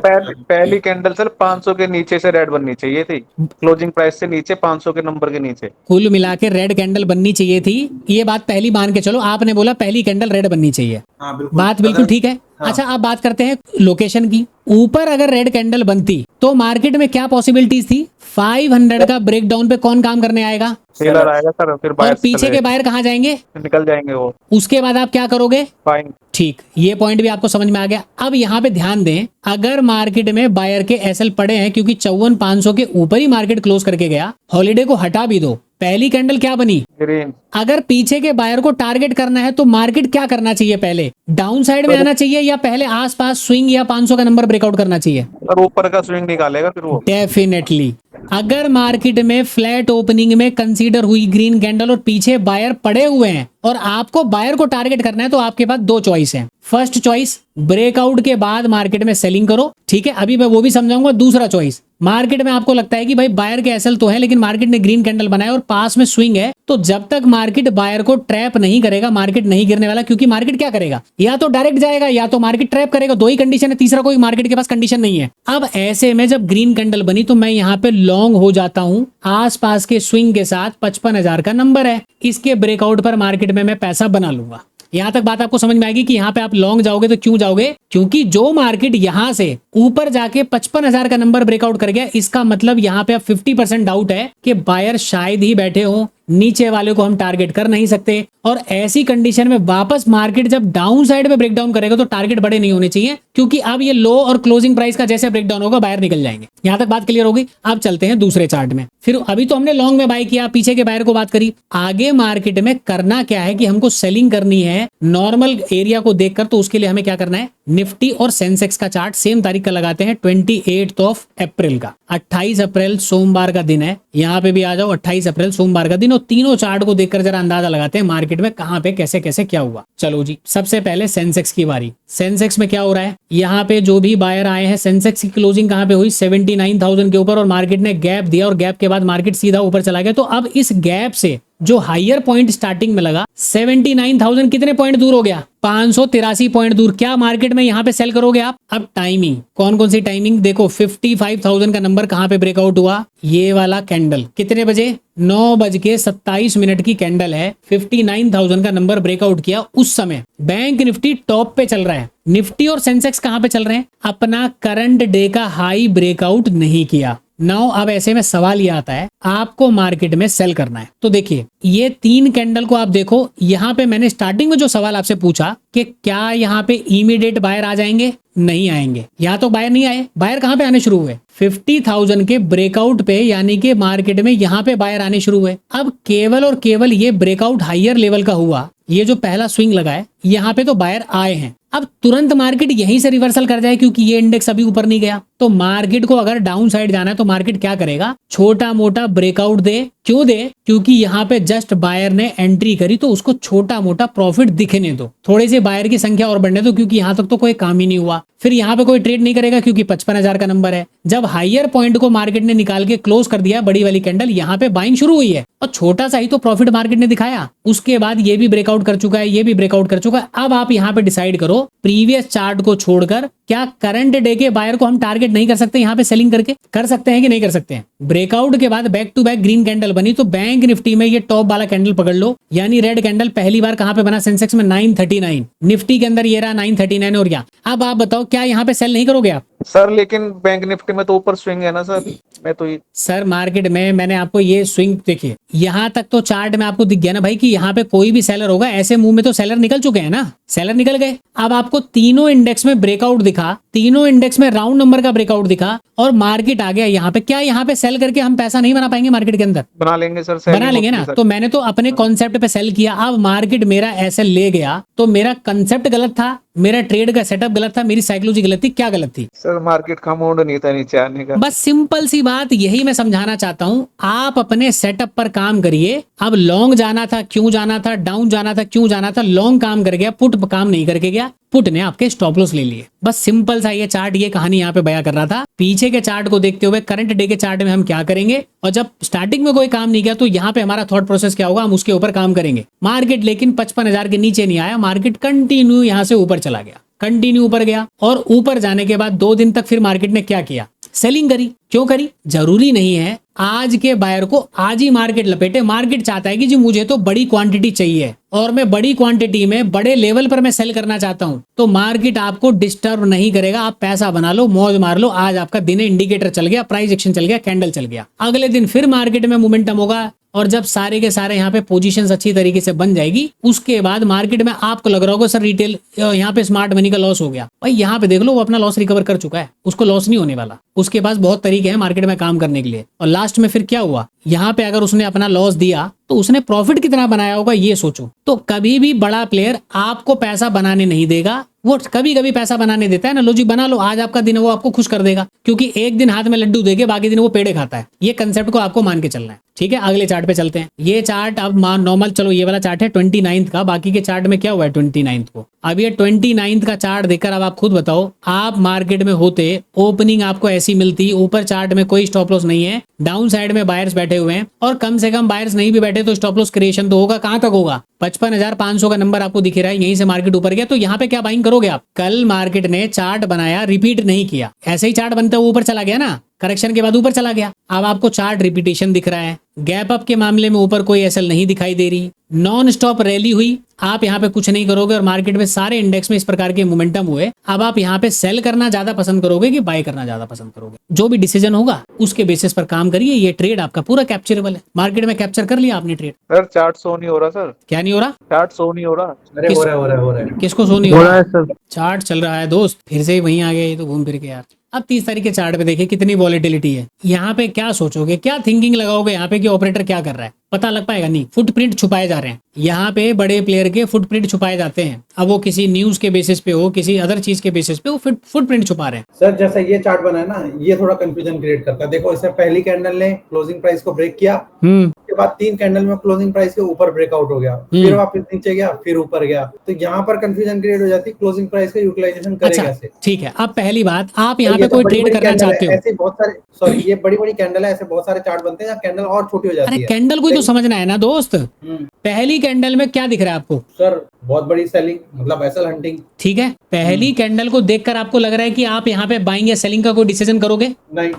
पहली कैंडल सर 500 के नीचे से रेड बननी चाहिए थी, क्लोजिंग प्राइस से नीचे 500 के नंबर के नीचे कुल मिला के रेड कैंडल बननी चाहिए थी। ये बात पहली मान के चलो, आपने बोला पहली कैंडल रेड बननी चाहिए, हाँ, बिल्कुल। बात बिल्कुल ठीक है। हाँ। अच्छा, अब बात करते हैं लोकेशन की। ऊपर अगर रेड कैंडल बनती तो मार्केट में क्या पॉसिबिलिटीज थी? 500 का ब्रेकडाउन पे कौन काम करने आएगा? सेलर आएगा सर, फिर और बायर पीछे के बायर कहाँ जाएंगे? निकल जाएंगे वो। उसके बाद आप क्या करोगे? फाइन। ठीक, ये पॉइंट भी आपको समझ में आ गया। अब यहाँ पे ध्यान दें, अगर मार्केट में बायर के एसएल पड़े हैं, क्योंकि 54,500 के ऊपर ही मार्केट क्लोज करके गया, हॉलीडे को हटा भी दो, पहली कैंडल क्या बनी? ग्रीन। अगर पीछे के बायर को टारगेट करना है तो मार्केट क्या करना चाहिए? पहले डाउन साइड में आना चाहिए या पहले आसपास स्विंग या 500 का नंबर ब्रेकआउट करना चाहिए? और ऊपर का स्विंग निकालेगा फिर वो। डेफिनेटली। अगर मार्केट में फ्लैट ओपनिंग में कंसीडर हुई ग्रीन कैंडल और पीछे बायर पड़े हुए हैं और आपको बायर को टारगेट करना है, तो आपके पास दो चॉइस है। फर्स्ट चॉइस, ब्रेकआउट के बाद मार्केट में सेलिंग करो, ठीक है, अभी मैं वो भी समझाऊंगा। दूसरा चॉइस, मार्केट में आपको लगता है कि भाई बायर के एसएल तो है लेकिन मार्केट ने ग्रीन कैंडल बनाया और पास में स्विंग है, तो जब तक मार्केट बायर को ट्रैप नहीं करेगा मार्केट नहीं गिरने वाला, क्योंकि मार्केट क्या करेगा? या तो डायरेक्ट जाएगा या तो मार्केट ट्रैप करेगा। दो ही कंडीशन है, तीसरा कोई मार्केट के पास कंडीशन नहीं है। अब ऐसे में जब ग्रीन कैंडल बनी तो मैं यहाँ पे लॉन्ग हो जाता हूं आसपास के स्विंग के साथ। 55,000 का नंबर है, इसके ब्रेकआउट पर मार्केट में मैं पैसा बना लूंगा। यहां तक बात आपको समझ में आएगी कि यहाँ पे आप लॉन्ग जाओगे तो क्यों जाओगे? क्योंकि जो मार्केट यहां से ऊपर जाके 55,000 का नंबर ब्रेकआउट कर गया, इसका मतलब यहाँ पे अब 50% डाउट है कि बायर शायद ही बैठे हो, नीचे वाले को हम टारगेट कर नहीं सकते। और ऐसी कंडीशन में वापस मार्केट जब डाउन साइड में ब्रेकडाउन करेगा तो टारगेट बड़े नहीं होने चाहिए, क्योंकि अब ये लो और क्लोजिंग प्राइस का जैसे ब्रेकडाउन होगा बायर निकल जाएंगे। यहां तक बात क्लियर होगी। अब चलते हैं दूसरे चार्ट में। फिर अभी तो हमने लॉन्ग में बाय किया, पीछे के बायर को बात करी। आगे मार्केट में करना क्या है कि हमको सेलिंग करनी है नॉर्मल एरिया को देखकर, तो उसके लिए हमें क्या करना है? निफ्टी और सेंसेक्स का चार्ट सेम तारीख का लगाते हैं, 28 अप्रैल का। 28 अप्रैल सोमवार का दिन है, यहाँ पे भी आ जाओ, 28 अप्रैल सोमवार का दिन। और तीनों चार्ट को देखकर जरा अंदाजा लगाते हैं मार्केट में कहां पे कैसे कैसे क्या हुआ। चलो जी, सबसे पहले सेंसेक्स की बारी। सेंसेक्स में क्या हो रहा है? यहाँ पे जो भी बायर आए हैं, सेंसेक्स की क्लोजिंग कहां पे हुई? 79,000 के ऊपर, और मार्केट ने गैप दिया और गैप के बाद मार्केट सीधा ऊपर चला गया। तो अब इस गैप से जो हायर पॉइंट स्टार्टिंग में लगा 79,000 कितने पॉइंट दूर हो गया? 583 पॉइंट दूर। क्या मार्केट में यहां पे सेल करोगे आप? अब टाइमिंग, कौन कौन सी टाइमिंग देखो। 55,000 का नंबर कहां पे ब्रेकआउट हुआ? ये वाला कैंडल कितने बजे? 9:27 की कैंडल है। 59,000 का नंबर ब्रेकआउट किया उस समय। बैंक निफ्टी टॉप पे चल रहा है, निफ्टी और सेंसेक्स कहां पे चल रहे हैं? अपना करंट डे का हाई ब्रेकआउट नहीं किया। नाउ अब ऐसे में सवाल ये आता है, आपको मार्केट में सेल करना है। तो देखिए, ये तीन कैंडल को आप देखो। यहां पे मैंने स्टार्टिंग में जो सवाल आपसे पूछा कि क्या यहां पे इमीडिएट बायर आ जाएंगे? नहीं आएंगे। यहां तो बायर नहीं आए। बायर कहां पे आने शुरू हुए? 50,000 के ब्रेकआउट पे, यानी कि मार्केट में यहां पे बायर आने शुरू हुए। अब केवल और केवल ये ब्रेकआउट हायर लेवल का हुआ, ये जो पहला स्विंग लगा है यहाँ पे तो बायर आए हैं। अब तुरंत मार्केट यहीं से रिवर्सल कर जाए, क्योंकि ये इंडेक्स अभी ऊपर नहीं गया, तो मार्केट को अगर डाउन साइड जाना है तो मार्केट क्या करेगा? छोटा मोटा ब्रेकआउट दे। क्यों दे? क्योंकि यहाँ पे जस्ट बायर ने एंट्री करी तो उसको छोटा मोटा प्रॉफिट दिखने दो, थोड़े से बायर की संख्या और बढ़ने दो, क्योंकि यहाँ तक तो कोई काम ही नहीं हुआ। फिर यहाँ पे कोई ट्रेड नहीं करेगा क्योंकि 55,000 का नंबर है। जब हायर पॉइंट को मार्केट ने निकाल के क्लोज कर दिया, बड़ी वाली कैंडल, यहाँ पे बाइंग शुरू हुई है और छोटा सा ही तो प्रॉफिट मार्केट ने दिखाया। उसके बाद ये भी ब्रेकआउट कर चुका है, ये भी ब्रेकआउट कर चुका है। अब आप यहाँ पे डिसाइड करो, प्रीवियस चार्ट को छोड़कर क्या करंट डे के बायर को हम टारगेट नहीं कर सकते? यहाँ पे सेलिंग करके कर सकते हैं कि नहीं कर सकते हैं? ब्रेकआउट के बाद back to back green candle बनी, तो बैंक निफ्टी में ये टॉप वाला कैंडल पकड़ लो, यानी रेड कैंडल पहली बार कहां पे बना? सेंसेक्स में 939, निफ्टी के अंदर ये रहा 939 और क्या। अब आप बताओ, क्या यहाँ पे सेल नहीं करोगे आप? सर लेकिन बैंक निफ्टी में तो ऊपर स्विंग है ना सर। मैं तो ये सर मार्केट में मैंने आपको ये स्विंग, देखिए यहां तक तो चार्ट में आपको दिख गया ना भाई कि यहाँ पे कोई भी सेलर होगा। ऐसे मुंह में तो सेलर निकल चुके हैं ना, सेलर निकल गए। अब आपको तीनों इंडेक्स में ब्रेकआउट दिखा, तीनों इंडेक्स में राउंड नंबर का ब्रेकआउट दिखा और मार्केट आ गया यहाँ पे। क्या यहाँ पे सेल करके हम पैसा नहीं बना पाएंगे मार्केट के अंदर? बना लेंगे सर, बना लेंगे ना। तो मैंने तो अपने कॉन्सेप्ट पे सेल किया। अब मार्केट मेरा ऐसे ले गया तो मेरा कंसेप्ट गलत था, मेरा ट्रेड का सेटअप गलत था, मेरी साइकोलॉजी गलत थी। क्या गलत थी? सर मार्केट का मूड नहीं था नीचे आने का। बस सिंपल सी बात यही मैं समझाना चाहता हूं। आप अपने सेटअप पर काम करिए। अब लॉन्ग जाना था, क्यों जाना था? डाउन जाना था, क्यों जाना था? लॉन्ग काम कर गया, पुट काम नहीं करके गया, पुट ने आपके स्टॉप लॉस ले लिए। बस सिंपल सा ये चार्ट, ये कहानी यहाँ पे बयां कर रहा था। पीछे के चार्ट को देखते हुए करंट डे के चार्ट में हम क्या करेंगे, और जब स्टार्टिंग में कोई काम नहीं किया तो यहाँ पे हमारा थॉट प्रोसेस क्या होगा, हम उसके ऊपर काम करेंगे। मार्केट लेकिन 55,000 के नीचे नहीं आया, मार्केट कंटिन्यू यहाँ से ऊपर चला गया, कंटिन्यू ऊपर गया। और ऊपर जाने के बाद 2 दिन तक फिर मार्केट ने क्या किया? सेलिंग करी। क्यों करी? जरूरी नहीं है आज के बायर को आज ही मार्केट लपेटे। मार्केट चाहता है कि जी मुझे तो बड़ी क्वांटिटी चाहिए और मैं बड़ी क्वांटिटी में बड़े लेवल पर मैं सेल करना चाहता हूं, तो मार्केट आपको डिस्टर्ब नहीं करेगा। आप पैसा बना लो, मौज मार लो। आज आपका दिन है, इंडिकेटर चल गया, प्राइस एक्शन चल गया, कैंडल चल गया, अगले दिन फिर मार्केट में मोमेंटम होगा। और जब सारे के सारे यहाँ पे पोजीशंस अच्छी तरीके से बन जाएगी, उसके बाद मार्केट में आपको लग रहा होगा सर रिटेल यहाँ पे स्मार्ट मनी का लॉस हो गया, भाई यहाँ पे देख लो वो अपना लॉस रिकवर कर चुका है, उसको लॉस नहीं होने वाला। उसके पास बहुत तरीके हैं मार्केट में काम करने के लिए। और लास्ट में फिर क्या हुआ, यहाँ पे अगर उसने अपना लॉस दिया तो उसने प्रॉफिट कितना बनाया होगा ये सोचो। तो कभी भी बड़ा प्लेयर आपको पैसा बनाने नहीं देगा, वो कभी कभी पैसा बनाने देता है ना, लो जी बना लो, आज आपका दिन है, वो आपको खुश कर देगा, क्योंकि एक दिन हाथ में लड्डू देके बाकी दिन वो पेड़े खाता है। ये कंसेप्ट को आपको मान के चलना है, ठीक है। अगले चार्ट पे चलते हैं। ये चार्ट अब नॉर्मल, चलो ये वाला चार्ट है 29 का, बाकी के चार्ट में क्या हुआ है 29 को। अब ये 29 का चार्ट देखकर अब आप खुद बताओ, आप मार्केट में होते, ओपनिंग आपको ऐसी मिलती, ऊपर चार्ट में कोई स्टॉप लॉस नहीं है, डाउन साइड में बायर्स बैठे हुए हैं, और कम से कम बायर्स नहीं भी बैठे तो स्टॉप लॉस क्रिएशन तो होगा। कहां तक होगा, 55,500 का नंबर आपको दिख रहा है, यहीं से मार्केट ऊपर गया, तो यहाँ पे क्या बाइंग करोगे आप। कल मार्केट ने चार्ट बनाया, रिपीट नहीं किया, ऐसे ही चार्ट बनता है ऊपर चला गया ना, करेक्शन के बाद ऊपर चला गया। अब आपको चार्ट रिपीटेशन दिख रहा है, गैप अप के मामले में ऊपर कोई एसएल नहीं दिखाई दे रही, नॉन स्टॉप रैली हुई, आप यहाँ पे कुछ नहीं करोगे और मार्केट में सारे इंडेक्स में इस प्रकार के मोमेंटम हुए। अब आप यहाँ पे सेल करना ज्यादा पसंद करोगे कि बाय करना ज्यादा पसंद करोगे, जो भी डिसीजन होगा उसके बेसिस पर काम करिए। ये ट्रेड आपका पूरा कैप्चरेबल है, मार्केट में कैप्चर कर लिया आपने ट्रेड। सर चार्ट शो नहीं हो रहा सर, क्या नहीं हो रहा, चार्ट शो नहीं हो रहा। अरे हो रहा है। किसको सो नहीं हो रहा है सर, चार्ट चल रहा है दोस्त, फिर से वहीं आ गए तो घूम फिर के यार। अब 30 तारीख के चार्ट पे देखिए कितनी वॉलेटिलिटी है। यहाँ पे क्या सोचोगे, क्या थिंकिंग लगाओगे यहाँ पे कि ऑपरेटर क्या कर रहा है, पता लग पाएगा नहीं। फुटप्रिंट छुपाए जा रहे हैं, यहाँ पे बड़े प्लेयर के फुटप्रिंट छुपाए जाते हैं। अब वो किसी न्यूज के बेसिस पे हो, किसी अदर चीज के बेसिस पे, वो फुटप्रिंट छुपा रहे हैं। सर जैसा ये चार्ट बना है ना, ये थोड़ा कंफ्यूजन क्रिएट करता है। देखो इससे पहली कैंडल ने क्लोजिंग प्राइस को ब्रेक किया, उसके बाद 3 कैंडल में क्लोजिंग प्राइस के ऊपर ब्रेकआउट हो गया, फिर वापस नीचे गया, फिर ऊपर गया, तो यहाँ पर कंफ्यूजन क्रिएट हो जाती है क्लोजिंग प्राइस का यूटिलाइजेशन करेगा कैसे। ठीक है, अब पहली बात, आप यहाँ पे कोई ट्रेड करना चाहते हो, ऐसे बहुत सारे, सॉरी ये बड़ी बड़ी कैंडल है, ऐसे बहुत सारे चार्ट बनते हैं जहाँ कैंडल और छोटी हो जाती है। कैंडल को तो समझना है ना दोस्त, पहली कैंडल में क्या दिख रहा है आपको सर, बहुत बड़ी सेलिंग, मतलब एसएल हंटिंग। ठीक है, पहली कैंडल को देखकर आपको लग रहा है कि आप यहाँ पे बाइंग या सेलिंग का कोई डिसीजन करोगे नहीं,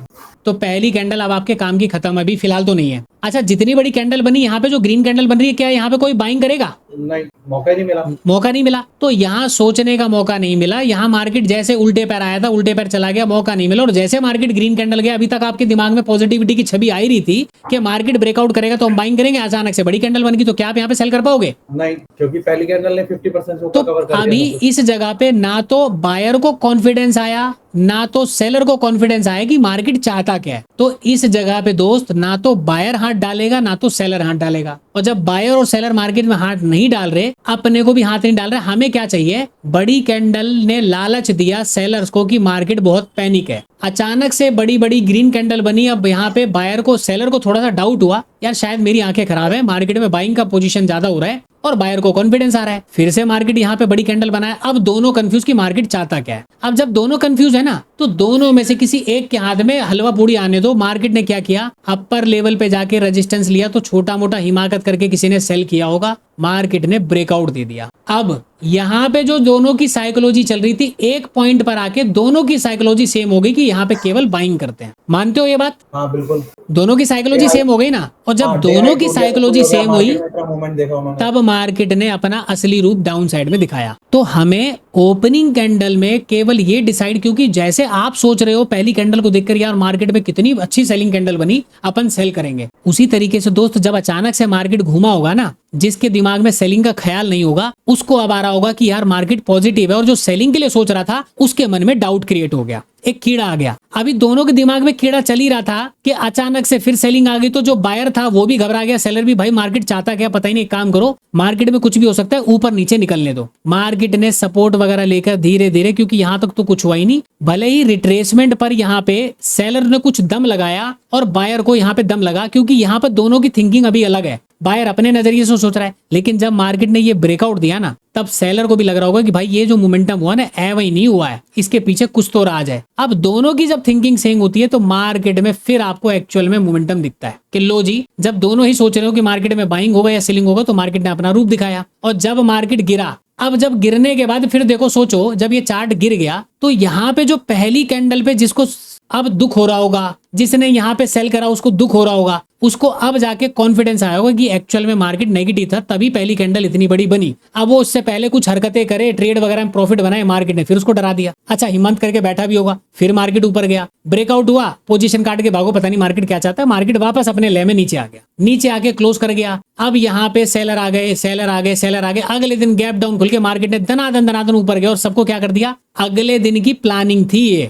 तो पहली कैंडल अब आपके काम की खत्म, अभी फिलहाल तो नहीं है। अच्छा, जितनी बड़ी कैंडल बनी, यहाँ पे जो ग्रीन कैंडल बन रही है, क्या यहाँ पे कोई बाइंग करेगा, नहीं, मौका ही नहीं मिला, मौका नहीं मिला। तो यहाँ सोचने का मौका नहीं मिला, यहाँ मार्केट जैसे उल्टे पैर आया था उल्टे पैर चला गया, मौका नहीं मिला। और जैसे मार्केट ग्रीन कैंडल गया, अभी तक आपके दिमाग में पॉजिटिविटी की छवि आई रही थी कि मार्केट ब्रेकआउट करेगा तो हम बाइंग करेंगे, अचानक से बड़ी कैंडल बन गई, तो क्या आप यहाँ पे सेल कर पाओगे, नहीं, क्योंकि पहली कैंडल ने 50% तो कवर कर दिया। अभी इस जगह पे ना तो बायर को कॉन्फिडेंस आया, ना तो सेलर को कॉन्फिडेंस आया कि मार्केट चाहता क्या है। तो इस जगह पे दोस्त, ना तो बायर हाथ डालेगा ना तो सेलर हाथ डालेगा। और जब बायर और सेलर मार्केट में हाथ नहीं डाल रहे, अपने को भी हाथ नहीं डाल रहे, हमें क्या चाहिए, बड़ी कैंडल ने लालच दिया सेलर्स को कि मार्केट बहुत पैनिक है। अचानक से बड़ी बड़ी ग्रीन कैंडल बनी, अब यहाँ पे बायर को, सेलर को थोड़ा सा डाउट हुआ, यार शायद मेरी आंखें खराब है, मार्केट में बाइंग का पोजीशन ज्यादा हो रहा है, और बायर को कॉन्फिडेंस आ रहा है, फिर से मार्केट यहाँ पे बड़ी कैंडल बनाया। अब दोनों कंफ्यूज कि मार्केट चाहता क्या है। अब जब दोनों कंफ्यूज है ना, तो दोनों में से किसी एक के हाथ में हलवा पूड़ी आने दो। मार्केट ने क्या किया, अपर लेवल पे जाके रेजिस्टेंस लिया, तो छोटा मोटा हिमाकत करके किसी ने सेल किया होगा, मार्केट ने ब्रेकआउट दे दिया। अब यहाँ पे जो दोनों की साइकोलॉजी चल रही थी, एक पॉइंट पर आके दोनों की साइकोलॉजी सेम हो गई कि यहाँ पे केवल बाइंग करते हैं। मानते हो ये बात? हाँ बिल्कुल, दोनों की साइकोलॉजी सेम हो गई ना। और जब दोनों की साइकोलॉजी सेम हुई, तब मार्केट ने अपना असली रूप डाउन साइड में दिखाया। तो हमें ओपनिंग कैंडल में केवल ये डिसाइड, क्योंकि जैसे आप सोच रहे हो पहली कैंडल को देखकर यार मार्केट में कितनी अच्छी सेलिंग कैंडल बनी, अपन सेल करेंगे, उसी तरीके से दोस्त जब अचानक से मार्केट घूमा होगा ना, जिसके दिमाग में सेलिंग का ख्याल नहीं होगा, उसको अब आ रहा होगा कि यार मार्केट पॉजिटिव है, और जो सेलिंग के लिए सोच रहा था उसके मन में डाउट क्रिएट हो गया, एक कीड़ा आ गया। अभी दोनों के दिमाग में कीड़ा चल ही रहा था कि अचानक से फिर सेलिंग आ गई, तो जो बायर था वो भी घबरा गया, सेलर भी, भाई मार्केट चाहता क्या पता ही नहीं, एक काम करो, मार्केट में कुछ भी हो सकता है, ऊपर नीचे निकलने दो। मार्केट ने सपोर्ट वगैरह लेकर धीरे धीरे, क्योंकि यहाँ तक तो कुछ हुआ ही नहीं, भले ही रिट्रेसमेंट पर यहाँ पे सेलर ने कुछ दम लगाया और बायर को यहाँ पे दम लगा, क्योंकि यहाँ पर दोनों की थिंकिंग अभी अलग है। बायर अपने नजरिए से सोच रहा है, लेकिन जब मार्केट ने ये ब्रेकआउट दिया ना, तब सेलर को भी लग रहा होगा कि भाई ये जो मोमेंटम हुआ ना, ऐ वही नहीं हुआ है, इसके पीछे कुछ तो राज है। अब दोनों की जब थिंकिंग सेम होती है, तो मार्केट में फिर आपको एक्चुअल में मोमेंटम दिखता है कि लो जी, जब दोनों ही सोच रहे हो कि मार्केट में बाइंग होगा या सेलिंग होगा, तो मार्केट ने अपना रूप दिखाया। और जब मार्केट गिरा, अब जब गिरने के बाद फिर देखो, सोचो जब ये चार्ट गिर गया तो यहाँ पे जो पहली कैंडल पे जिसको अब दुख हो रहा होगा, जिसने यहाँ पे सेल करा उसको दुख हो रहा होगा, उसको अब जाके कॉन्फिडेंस आया होगा कि एक्चुअल में मार्केट नेगेटिव था, तभी पहली कैंडल इतनी बड़ी बनी। अब वो उससे पहले कुछ हरकतें करे, ट्रेड वगैरह में प्रॉफिट बनाए, मार्केट ने फिर उसको डरा दिया। अच्छा, हिम्मत करके बैठा भी होगा, फिर मार्केट ऊपर गया, ब्रेकआउट हुआ, पोजीशन काट के भागो, पता नहीं मार्केट क्या चाहता है, मार्केट वापस अपने ले में नीचे आ गया, नीचे आके क्लोज कर गया। अब यहाँ पे सेलर आ गए, सेलर आ गए, सेलर आ गए, अगले दिन गैप डाउन खुल के मार्केट ने दनादन ऊपर गया और सबको क्या कर दिया, अगले दिन की प्लानिंग थी ये।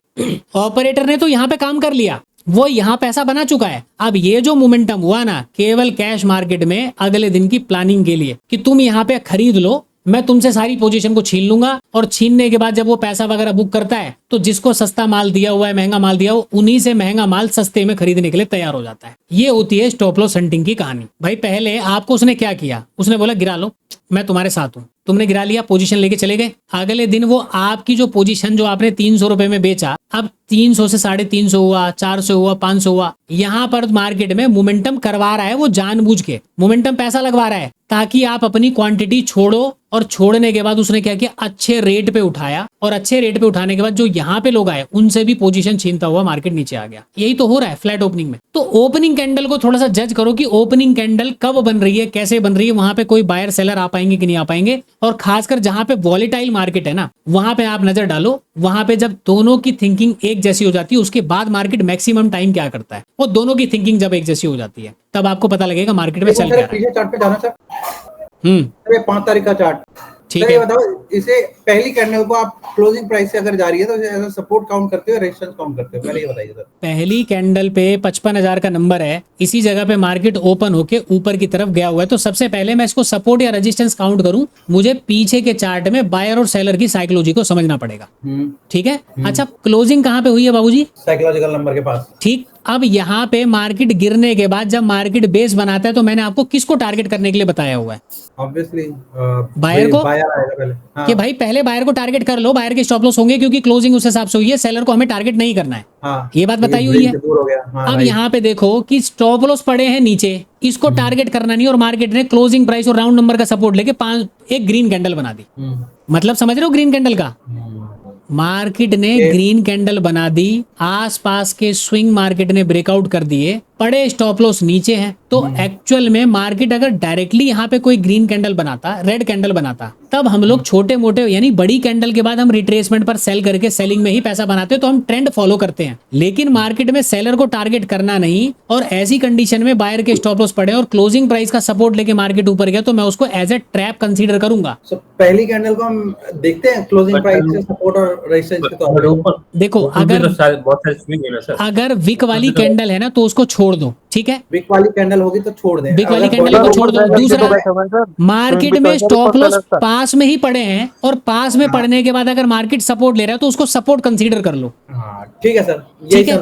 ऑपरेटर ने तो यहाँ पे काम कर लिया, वो यहाँ पैसा बना चुका है। अब ये जो मोमेंटम हुआ ना, केवल कैश मार्केट में अगले दिन की प्लानिंग के लिए कि तुम यहाँ पे खरीद लो, मैं तुमसे सारी पोजीशन को छीन लूंगा, और छीनने के बाद जब वो पैसा वगैरह बुक करता है तो जिसको सस्ता माल दिया हुआ है, महंगा माल दिया हुआ, उन्हीं से महंगा माल सस्ते में खरीदने के लिए तैयार हो जाता है। ये होती है स्टॉप लॉस हंटिंग की कहानी। भाई पहले आपको उसने क्या किया, उसने बोला गिरा लो, मैं तुम्हारे साथ हूं, तुमने गिरा लिया, पोजीशन लेके चले गए। अगले दिन वो आपकी जो पोजीशन जो आपने 300 रुपए में बेचा, अब 300 से 350 हुआ, 400 हुआ, 500 हुआ। यहाँ पर मार्केट में मोमेंटम करवा रहा है वो, जानबूझ के मोमेंटम पैसा लगवा रहा है ताकि आप अपनी क्वांटिटी छोड़ो, और छोड़ने के बाद उसने क्या किया, अच्छे रेट पे उठाया, और अच्छे रेट पे उठाने के बाद जो यहाँ पे लोग आए उनसे भी पोजीशन छीनता हुआ मार्केट नीचे आ गया। यही तो हो रहा है फ्लैट ओपनिंग में। तो ओपनिंग कैंडल को थोड़ा सा जज करो कि ओपनिंग कैंडल कब बन रही है, कैसे बन रही है, वहां पे कोई बायर सेलर आ पाएंगे कि नहीं आ पाएंगे, और खासकर जहां पे वॉलेटाइल मार्केट है ना, वहां पे आप नजर डालो। वहां पे जब दोनों की थिंकिंग एक जैसी हो जाती है, उसके बाद मार्केट मैक्सिमम टाइम क्या करता है, वो दोनों की थिंकिंग जब एक जैसी हो जाती है, तब आपको पता लगेगा मार्केट में चल क्या रहा है। चार्ट पे जाना सर, 5 तारीख का चार्ट, ठीक सर है। ये बताओ, इसे पहली कैंडल को आप क्लोजिंग प्राइस से अगर जा रही है तो इसे एज सपोर्ट काउंट करते हो, रेजिस्टेंस काउंट करते हो, पहले ये बताइए सर। पहली कैंडल पे 55,000 का नंबर है, इसी जगह पे मार्केट ओपन होके ऊपर की तरफ गया हुआ है, तो सबसे पहले मैं इसको सपोर्ट या रेजिस्टेंस काउंट करूं, मुझे पीछे के चार्ट में बायर और सेलर की साइकोलॉजी को समझना पड़ेगा। ठीक है। अच्छा, क्लोजिंग कहाँ पे हुई है बाबूजी? साइकोलॉजिकल नंबर के पास। ठीक। अब यहाँ पे मार्केट गिरने के बाद जब मार्केट बेस बनाता है तो मैंने आपको किसको टारगेट करने के लिए बताया हुआ है? ऑब्वियसली बायर को, बायर आएगा पहले। हाँ। कि भाई पहले बायर को टारगेट कर लो, बायर के स्टॉप लॉस होंगे क्योंकि क्लोजिंग उस हिसाब से हुई है, सेलर को हमें टारगेट नहीं करना है। हाँ, ये बात बताई हुई है। दूर हो गया। हाँ, अब यहाँ पे देखो कि स्टॉप लॉस पड़े हैं नीचे, इसको टारगेट करना नहीं, और मार्केट ने क्लोजिंग प्राइस और राउंड नंबर का सपोर्ट लेके एक ग्रीन कैंडल बना दी। मतलब समझ रहे हो ग्रीन कैंडल का? मार्केट ने ग्रीन कैंडल बना दी, आसपास के स्विंग मार्केट ने ब्रेकआउट कर दिए, पड़े स्टॉप लॉस नीचे हैं। तो एक्चुअल में मार्केट अगर डायरेक्टली यहाँ पे कोई ग्रीन कैंडल बनाता, रेड कैंडल बनाता, तब हम लोग छोटे मोटे यानी बड़ी कैंडल के बाद हम रिट्रेसमेंट पर सेल करके सेलिंग में ही पैसा बनाते हैं, तो हम ट्रेंड फॉलो करते हैं। लेकिन मार्केट में सेलर को टारगेट करना नहीं, और ऐसी कंडीशन में बायर के स्टॉप लॉस पड़े और क्लोजिंग प्राइस का सपोर्ट लेके मार्केट ऊपर गया, तो मैं उसको एज ए ट्रैप कंसीडर करूंगा। पहली कैंडल को हम देखते हैं क्लोजिंग प्राइस से सपोर्ट और रेजिस्टेंस के तौर पे। देखो अगर विक वाली कैंडल है ना तो उसको छोड़ दो, ठीक है। विक वाली कैंडल होगी तो छोड़ दें, विक वाली कैंडल को छोड़ दो। दूसरा, मार्केट में स्टॉप लॉस पास में ही पड़े हैं, और पास में पड़ने के बाद अगर मार्केट सपोर्ट ले रहा है तो उसको सपोर्ट कंसीडर कर लो। ठीक है सर, ठीक है।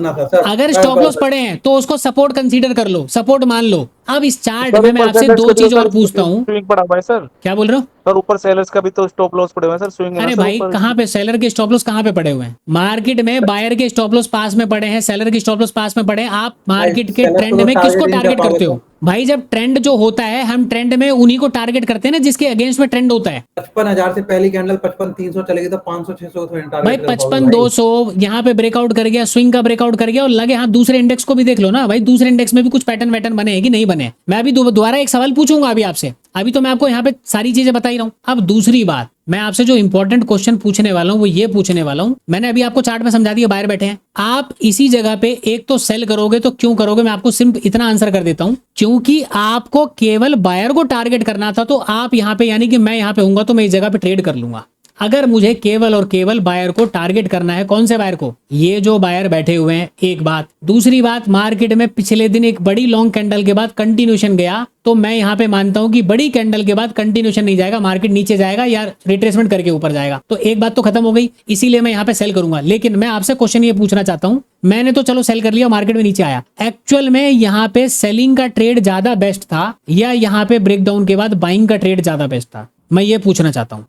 अगर स्टॉप लॉस पड़े हैं तो उसको सपोर्ट कंसीडर कर लो, सपोर्ट मान लो। अब इस चार्ट में मैं आपसे दो चीज और पूछता हूँ। स्विंग पड़ा हुआ है सर। क्या बोल रहे हो सर? ऊपर सेलर्स का भी तो स्टॉप लॉस पड़े हुए हैं सर, स्विंग है ना अरे सर, भाई ऊपर। कहाँ पे सेलर के स्टॉप लॉस कहाँ पे पड़े हुए हैं? मार्केट में बायर के स्टॉप लॉस पास में पड़े हैं, सेलर के स्टॉप लॉस पास में पड़े हैं। आप मार्केट के ट्रेंड में किसको टारगेट करते हो? भाई जब ट्रेंड जो होता है, हम ट्रेंड में उन्हीं को टारगेट करते हैं ना जिसके अगेंस्ट में ट्रेंड होता है। 55,000 से पहली कैंडल 55,300 चलेगी तो 500-600 भाई 55,200 यहाँ पे ब्रेकआउट कर गया, स्विंग का ब्रेकआउट कर गया, और लगे हाथ दूसरे इंडेक्स को भी देख लो ना भाई, दूसरे इंडेक्स में भी कुछ पैटर्न वैटर्न बने हैं कि नहीं बने? मैं अभी दोबारा एक सवाल पूछूंगा अभी आपसे, अभी तो मैं आपको यहाँ पे सारी चीजें बता ही रहा हूँ। अब दूसरी बात, मैं आपसे जो इंपॉर्टेंट क्वेश्चन पूछने वाला हूँ वो ये पूछने वाला हूँ, मैंने अभी आपको चार्ट में समझा दिया, बाहर बैठे हैं आप। इसी जगह पे एक तो सेल करोगे तो क्यों करोगे, मैं आपको सिर्फ इतना आंसर कर देता हूँ, क्योंकि आपको केवल बायर को टारगेट करना था। तो आप यहाँ पे यानी कि मैं यहाँ पे होऊंगा तो मैं इस जगह पे ट्रेड कर लूंगा। अगर मुझे केवल और केवल बायर को टारगेट करना है, कौन से बायर को? ये जो बायर बैठे हुए हैं, एक बात। दूसरी बात, मार्केट में पिछले दिन एक बड़ी लॉन्ग कैंडल के बाद कंटिन्यूशन गया, तो मैं यहाँ पे मानता हूं कि बड़ी कैंडल के बाद कंटिन्यूशन नहीं जाएगा, मार्केट नीचे जाएगा या रिट्रेसमेंट करके ऊपर जाएगा। तो एक बात तो खत्म हो गई, इसीलिए मैं यहाँ पे सेल करूंगा। लेकिन मैं आपसे क्वेश्चन ये पूछना चाहता हूँ, मैंने तो चलो सेल कर लिया, मार्केट में नीचे आया, एक्चुअल में यहाँ पे सेलिंग का ट्रेड ज्यादा बेस्ट था या यहाँ पे ब्रेकडाउन के बाद बाइंग का ट्रेड ज्यादा बेस्ट था? मैं ये पूछना चाहता हूँ।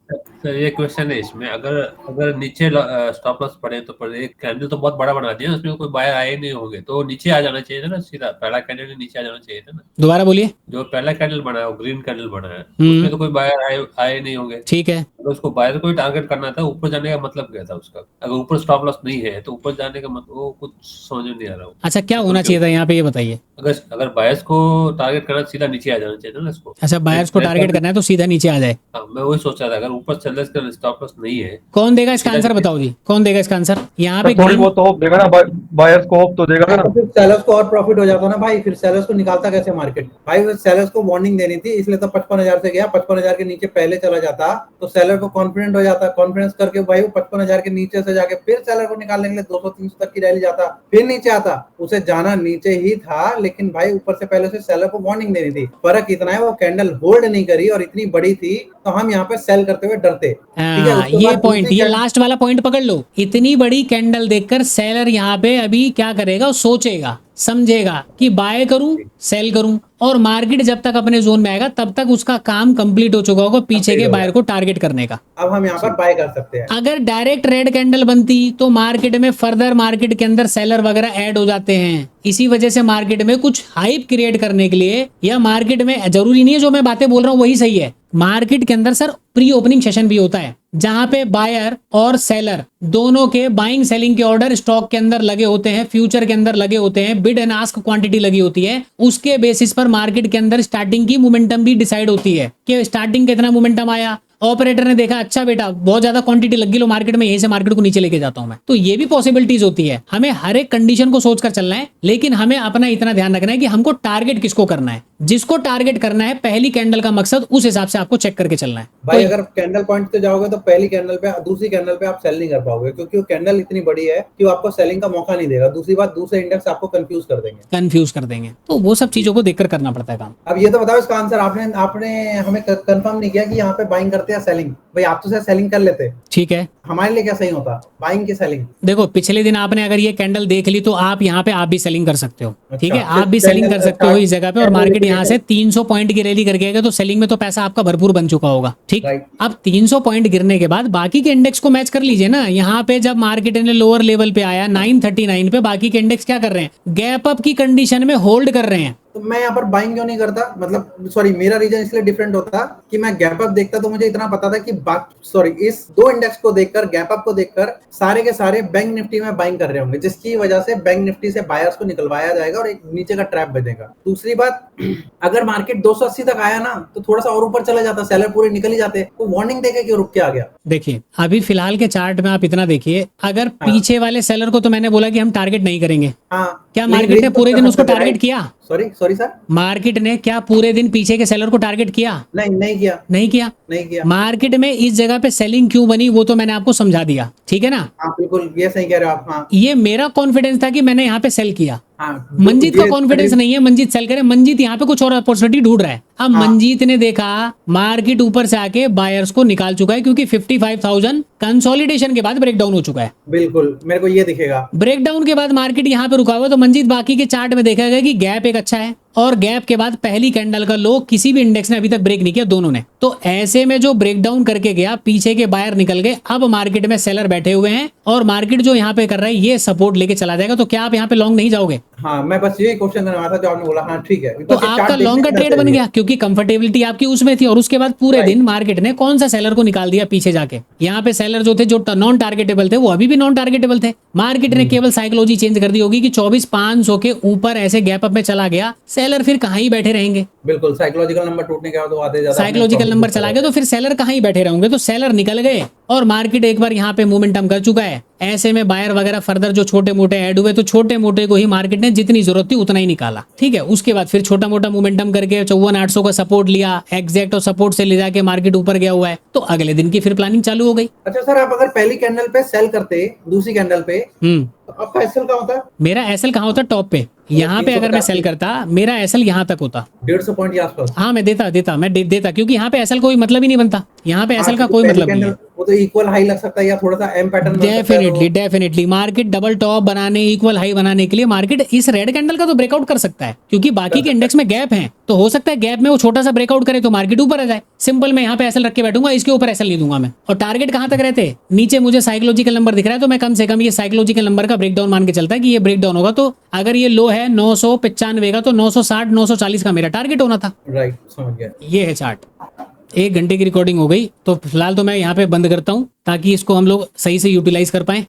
तो ये क्वेश्चन है इसमें, अगर अगर नीचे स्टॉप लॉस पड़े तो पड़े, एक कैंडल तो बहुत बड़ा बना दिया, उसमें कोई बायर आए नहीं होंगे, तो नीचे आ जाना चाहिए था ना सीधा, पहला कैंडल नीचे आ जाना चाहिए था ना। दोबारा बोलिए। जो पहला कैंडल बना है वो ग्रीन कैंडल बना है, उसमें तो कोई बायर आए नहीं होंगे, ठीक है। तो उसको बायर को ही टारगेट करना था, ऊपर जाने का मतलब क्या था उसका? अगर ऊपर स्टॉप लॉस नहीं है तो ऊपर जाने का मतलब वो कुछ समझ में नहीं आ रहा। अच्छा क्या होना चाहिए था यहाँ पे, ये बताइए। अगर बायर्स को टारगेट करना, सीधा नीचे आ जाना चाहिए था ना इसको। अच्छा बायर्स को टारगेट करना है तो सीधा नीचे आ जाए। हाँ, मैं वही सोच रहा था, अगर ऊपर सेलर्स का स्टॉप लॉस नहीं है। कौन देगा इसका आंसर, बताओ जी, कौन देगा इसका आंसर? यहाँ पे थोड़ी बहुत तो होप देगा ना, बायर्स को होप तो देगा ना। तो फिर सेलर्स को और प्रॉफिट हो जाता ना भाई, फिर सेलर्स को निकालता कैसे मार्केट भाई? सेलर्स को वार्निंग देनी थी, इसलिए तो 55,000 से गया, 55,000 के नीचे पहले चला जाता तो सेलर को कॉन्फिडेंट हो जाता, कॉन्फिडेंस करके भाई वो 55,000 के नीचे से जाके फिर सेलर को निकालने के लिए 200-300 तक की रैली जाता, फिर नीचे आता। उसे जाना नीचे ही था, लेकिन भाई ऊपर से पहले से सेलर को वार्निंग देनी थी। फर्क इतना है वो कैंडल होल्ड नहीं करी और इतनी बड़ी थी तो हम यहाँ पे सेल करते हुए डरते। ठीक है, उसके ये बाद पॉइंट, दूसरी ये लास्ट वाला पॉइंट पकड़ लो। इतनी बड़ी कैंडल देखकर सेलर यहाँ पे अभी क्या करेगा, सोचेगा समझेगा कि बाय करूं सेल करूं, और मार्केट जब तक अपने जोन में आएगा तब तक उसका काम कंप्लीट हो चुका होगा पीछे के बायर को टारगेट करने का। अब हम यहाँ पर बाय कर सकते हैं। अगर डायरेक्ट रेड कैंडल बनती तो मार्केट में फर्दर मार्केट के अंदर सेलर वगैरह ऐड हो जाते हैं। इसी वजह से मार्केट में कुछ हाइप क्रिएट करने के लिए, या मार्केट में जरूरी नहीं है जो मैं बातें बोल रहा हूँ वही सही है, मार्केट के अंदर सर प्री ओपनिंग सेशन भी होता है जहां पे बायर और सेलर दोनों के बाइंग सेलिंग के ऑर्डर स्टॉक के अंदर लगे होते हैं, फ्यूचर के अंदर लगे होते हैं, बिड एंड आस्क क्वांटिटी लगी होती है। उसके बेसिस पर मार्केट के अंदर स्टार्टिंग की मोमेंटम भी डिसाइड होती है कि स्टार्टिंग कितना मोमेंटम आया, ऑपरेटर ने देखा अच्छा बेटा बहुत ज्यादा क्वांटिटी लगी लो मार्केट में, यहीं से मार्केट को नीचे लेके जाता हूं मैं। तो ये भी पॉसिबिलिटीज होती है। हमें हर एक कंडीशन को सोचकर चलना है, लेकिन हमें अपना इतना ध्यान रखना है कि हमको टारगेट किसको करना है। जिसको टारगेट करना है पहली कैंडल का मकसद, उस हिसाब से आपको चेक करके चलना है। भाई तो अगर कैंडल पॉइंट पे जाओगे तो पहली कैंडल पे, दूसरी कैंडल पे आप सेल नहीं कर पाओगे, क्योंकि वो कैंडल इतनी बड़ी है कि वो आपको सेलिंग का मौका नहीं देगा। दूसरी बात, दूसरे इंडेक्स आपको कंफ्यूज कर देंगे, तो वो सब चीजों को देखकर करना पड़ता है काम। अब ये तो बताओ इसका आंसर, आपने हमें कंफर्म नहीं किया कि यहाँ पे बाइंग करते हैं सेलिंग। भाई आप तो सेलिंग कर लेते, ठीक है, हमारे लिए क्या सही होता, बाइंग की सेलिंग? देखो पिछले दिन आपने अगर ये कैंडल देख ली तो आप यहाँ पे आप भी सेलिंग कर सकते हो। ठीक है, अच्छा, आप भी सेलिंग कर सकते हो इस जगह पे, और मार्केट यहाँ से 300 पॉइंट की रैली करके आएगा तो सेलिंग में तो पैसा आपका भरपूर बन चुका होगा। ठीक, अब 300 पॉइंट गिरने के बाद बाकी के इंडेक्स को मैच कर लीजिए ना। यहाँ पे जब मार्केट ने लोअर लेवल पे आया 939 पे, बाकी के इंडेक्स क्या कर रहे हैं, गैप अप की कंडीशन में होल्ड कर रहे हैं। तो मैं यहाँ पर बाइंग क्यों नहीं करता? मतलब सॉरी, मेरा रीजन इसलिए डिफरेंट होता कि मैं गैप अप देखता तो मुझे इतना पता था कि इस दो इंडेक्स को देखकर, गैप अप को देखकर सारे के सारे बैंक निफ्टी में बाइंग कर रहे होंगे, जिसकी वजह से बैंक निफ्टी से बायर्स को निकलवाया जाएगा और एक नीचे का ट्रैप बनेगा। दूसरी बात, अगर मार्केट 280 तक आया ना तो थोड़ा सा और ऊपर चला जाता, सेलर पूरे निकल ही जाते, वो वार्निंग देके क्यों रुक के आ गया? देखिए अभी फिलहाल के चार्ट में आप इतना देखिए, अगर पीछे वाले सेलर को तो मैंने बोला कि हम टारगेट नहीं करेंगे। हाँ, क्या मार्केट ने पूरे दिन उसको टारगेट किया? सॉरी सर, मार्केट ने क्या पूरे दिन पीछे के सेलर को टारगेट किया? नहीं किया। मार्केट में इस जगह पे सेलिंग क्यों बनी वो तो मैंने आपको समझा दिया, ठीक है ना। हाँ बिल्कुल, ये सही कह रहे हो आप। हाँ, ये मेरा कॉन्फिडेंस था कि मैंने यहाँ पे सेल किया। हाँ, मंजीत का कॉन्फिडेंस नहीं है, मंजीत सेल करे, मंजीत यहाँ पे कुछ और अपॉर्चुनिटी ढूंढ रहा है। अब मंजीत ने देखा मार्केट ऊपर से आके बायर्स को निकाल चुका है, क्योंकि 55,000 कंसोलिडेशन के बाद ब्रेकडाउन हो चुका है। बिल्कुल, मेरे को ये दिखेगा। ब्रेकडाउन के बाद मार्केट यहाँ पे रुका हुआ है, तो मंजीत बाकी के चार्ट में देखा गया कि गैप एक अच्छा है, और गैप के बाद पहली कैंडल का लो किसी भी इंडेक्स ने अभी तक ब्रेक नहीं किया, दोनों ने। तो ऐसे में जो ब्रेकडाउन करके गया, पीछे के बायर निकल गए, अब मार्केट में सेलर बैठे हुए हैं, और मार्केट जो यहाँ पे कर रहा है ये सपोर्ट लेके चला जाएगा। तो क्या आप यहाँ पे लॉन्ग नहीं जाओगे? हाँ, मैं बस यही क्वेश्चन करना था जो आपने बोला। हाँ ठीक है, तो आपका लॉन्ग का ट्रेड बन गया, क्योंकि कंफर्टेबिलिटी आपकी उसमें थी। और उसके बाद पूरे दिन मार्केट ने कौन सा सेलर को निकाल दिया पीछे जाके। यहाँ पे सेलर जो थे, जो नॉन टारगेटेबल थे, वो अभी भी नॉन टारगेटेबल थे। मार्केट ने केवल साइकोलॉजी चेंज कर दी होगी कि 24,500 के ऊपर ऐसे गैप अप में चला गया, सेलर फिर कहाँ ही बैठे रहेंगे। बिल्कुल, साइकोलॉजिकल नंबर टूटने के बाद तो आते जाते, साइकोलॉजिकल नंबर चला गया तो फिर सेलर कहाँ ही बैठे रहेंगे। तो सेलर निकल गए और मार्केट एक बार यहाँ पे मोमेंटम कर चुका है। ऐसे में बायर वगैरह फर्दर जो छोटे मोटे ऐड हुए, तो छोटे मोटे को ही मार्केट ने जितनी जरूरत थी उतना ही निकाला। ठीक है, उसके बाद फिर छोटा मोटा मोमेंटम करके 54,800 का सपोर्ट लिया, एग्जैक्ट और सपोर्ट से ले जाके मार्केट ऊपर गया हुआ है। तो अगले दिन की फिर प्लानिंग चालू हो गई। अच्छा सर, आप अगर पहली कैंडल पे सेल करते, दूसरी कैंडल पे, तो आपका एसएल कहाँ होता? मेरा एसएल कहाँ होता? टॉप पे। यहाँ पे अगर मैं सेल करता, मेरा एसएल यहाँ तक होता 150 पॉइंट के आसपास। हाँ मैं देता, क्योंकि यहाँ पे एसएल कोई मतलब ही नहीं बनता। यहाँ पे एसएल का कोई मतलब नहीं है। वो तो इक्वल हाई लग सकता है या थोड़ा सा M pattern definitely market double top बनाने, इक्वल हाई बनाने के लिए मार्केट इस रेड कैंडल का तो ब्रेकआउट कर सकता है, क्योंकि बाकी के इंडेक्स में गैप है, तो हो सकता है गैप में वो छोटा सा ब्रेकआउट करे तो मार्केट ऊपर आ जाए। सिंपल मैं यहाँ पे एसएल रख के बैठूंगा, इसके ऊपर एसएल नहीं दूंगा मैं। और टारगेट कहां तक रहते हैं, नीचे मुझे साइकोलॉजिकल नंबर दिख रहा है तो मैं कम से कम ये साइकोलॉजिकल नंबर का ब्रेकडाउन मान के चलता है कि ये ब्रेकडाउन होगा, तो अगर ये लो है 995 का तो 960 940 का मेरा टारगेट होना था। राइट, समझ गया। ये है चार्ट। 1 घंटे की रिकॉर्डिंग हो गई, तो फिलहाल तो मैं यहाँ पे बंद करता हूँ ताकि इसको हम लोग सही से यूटिलाइज कर पाए।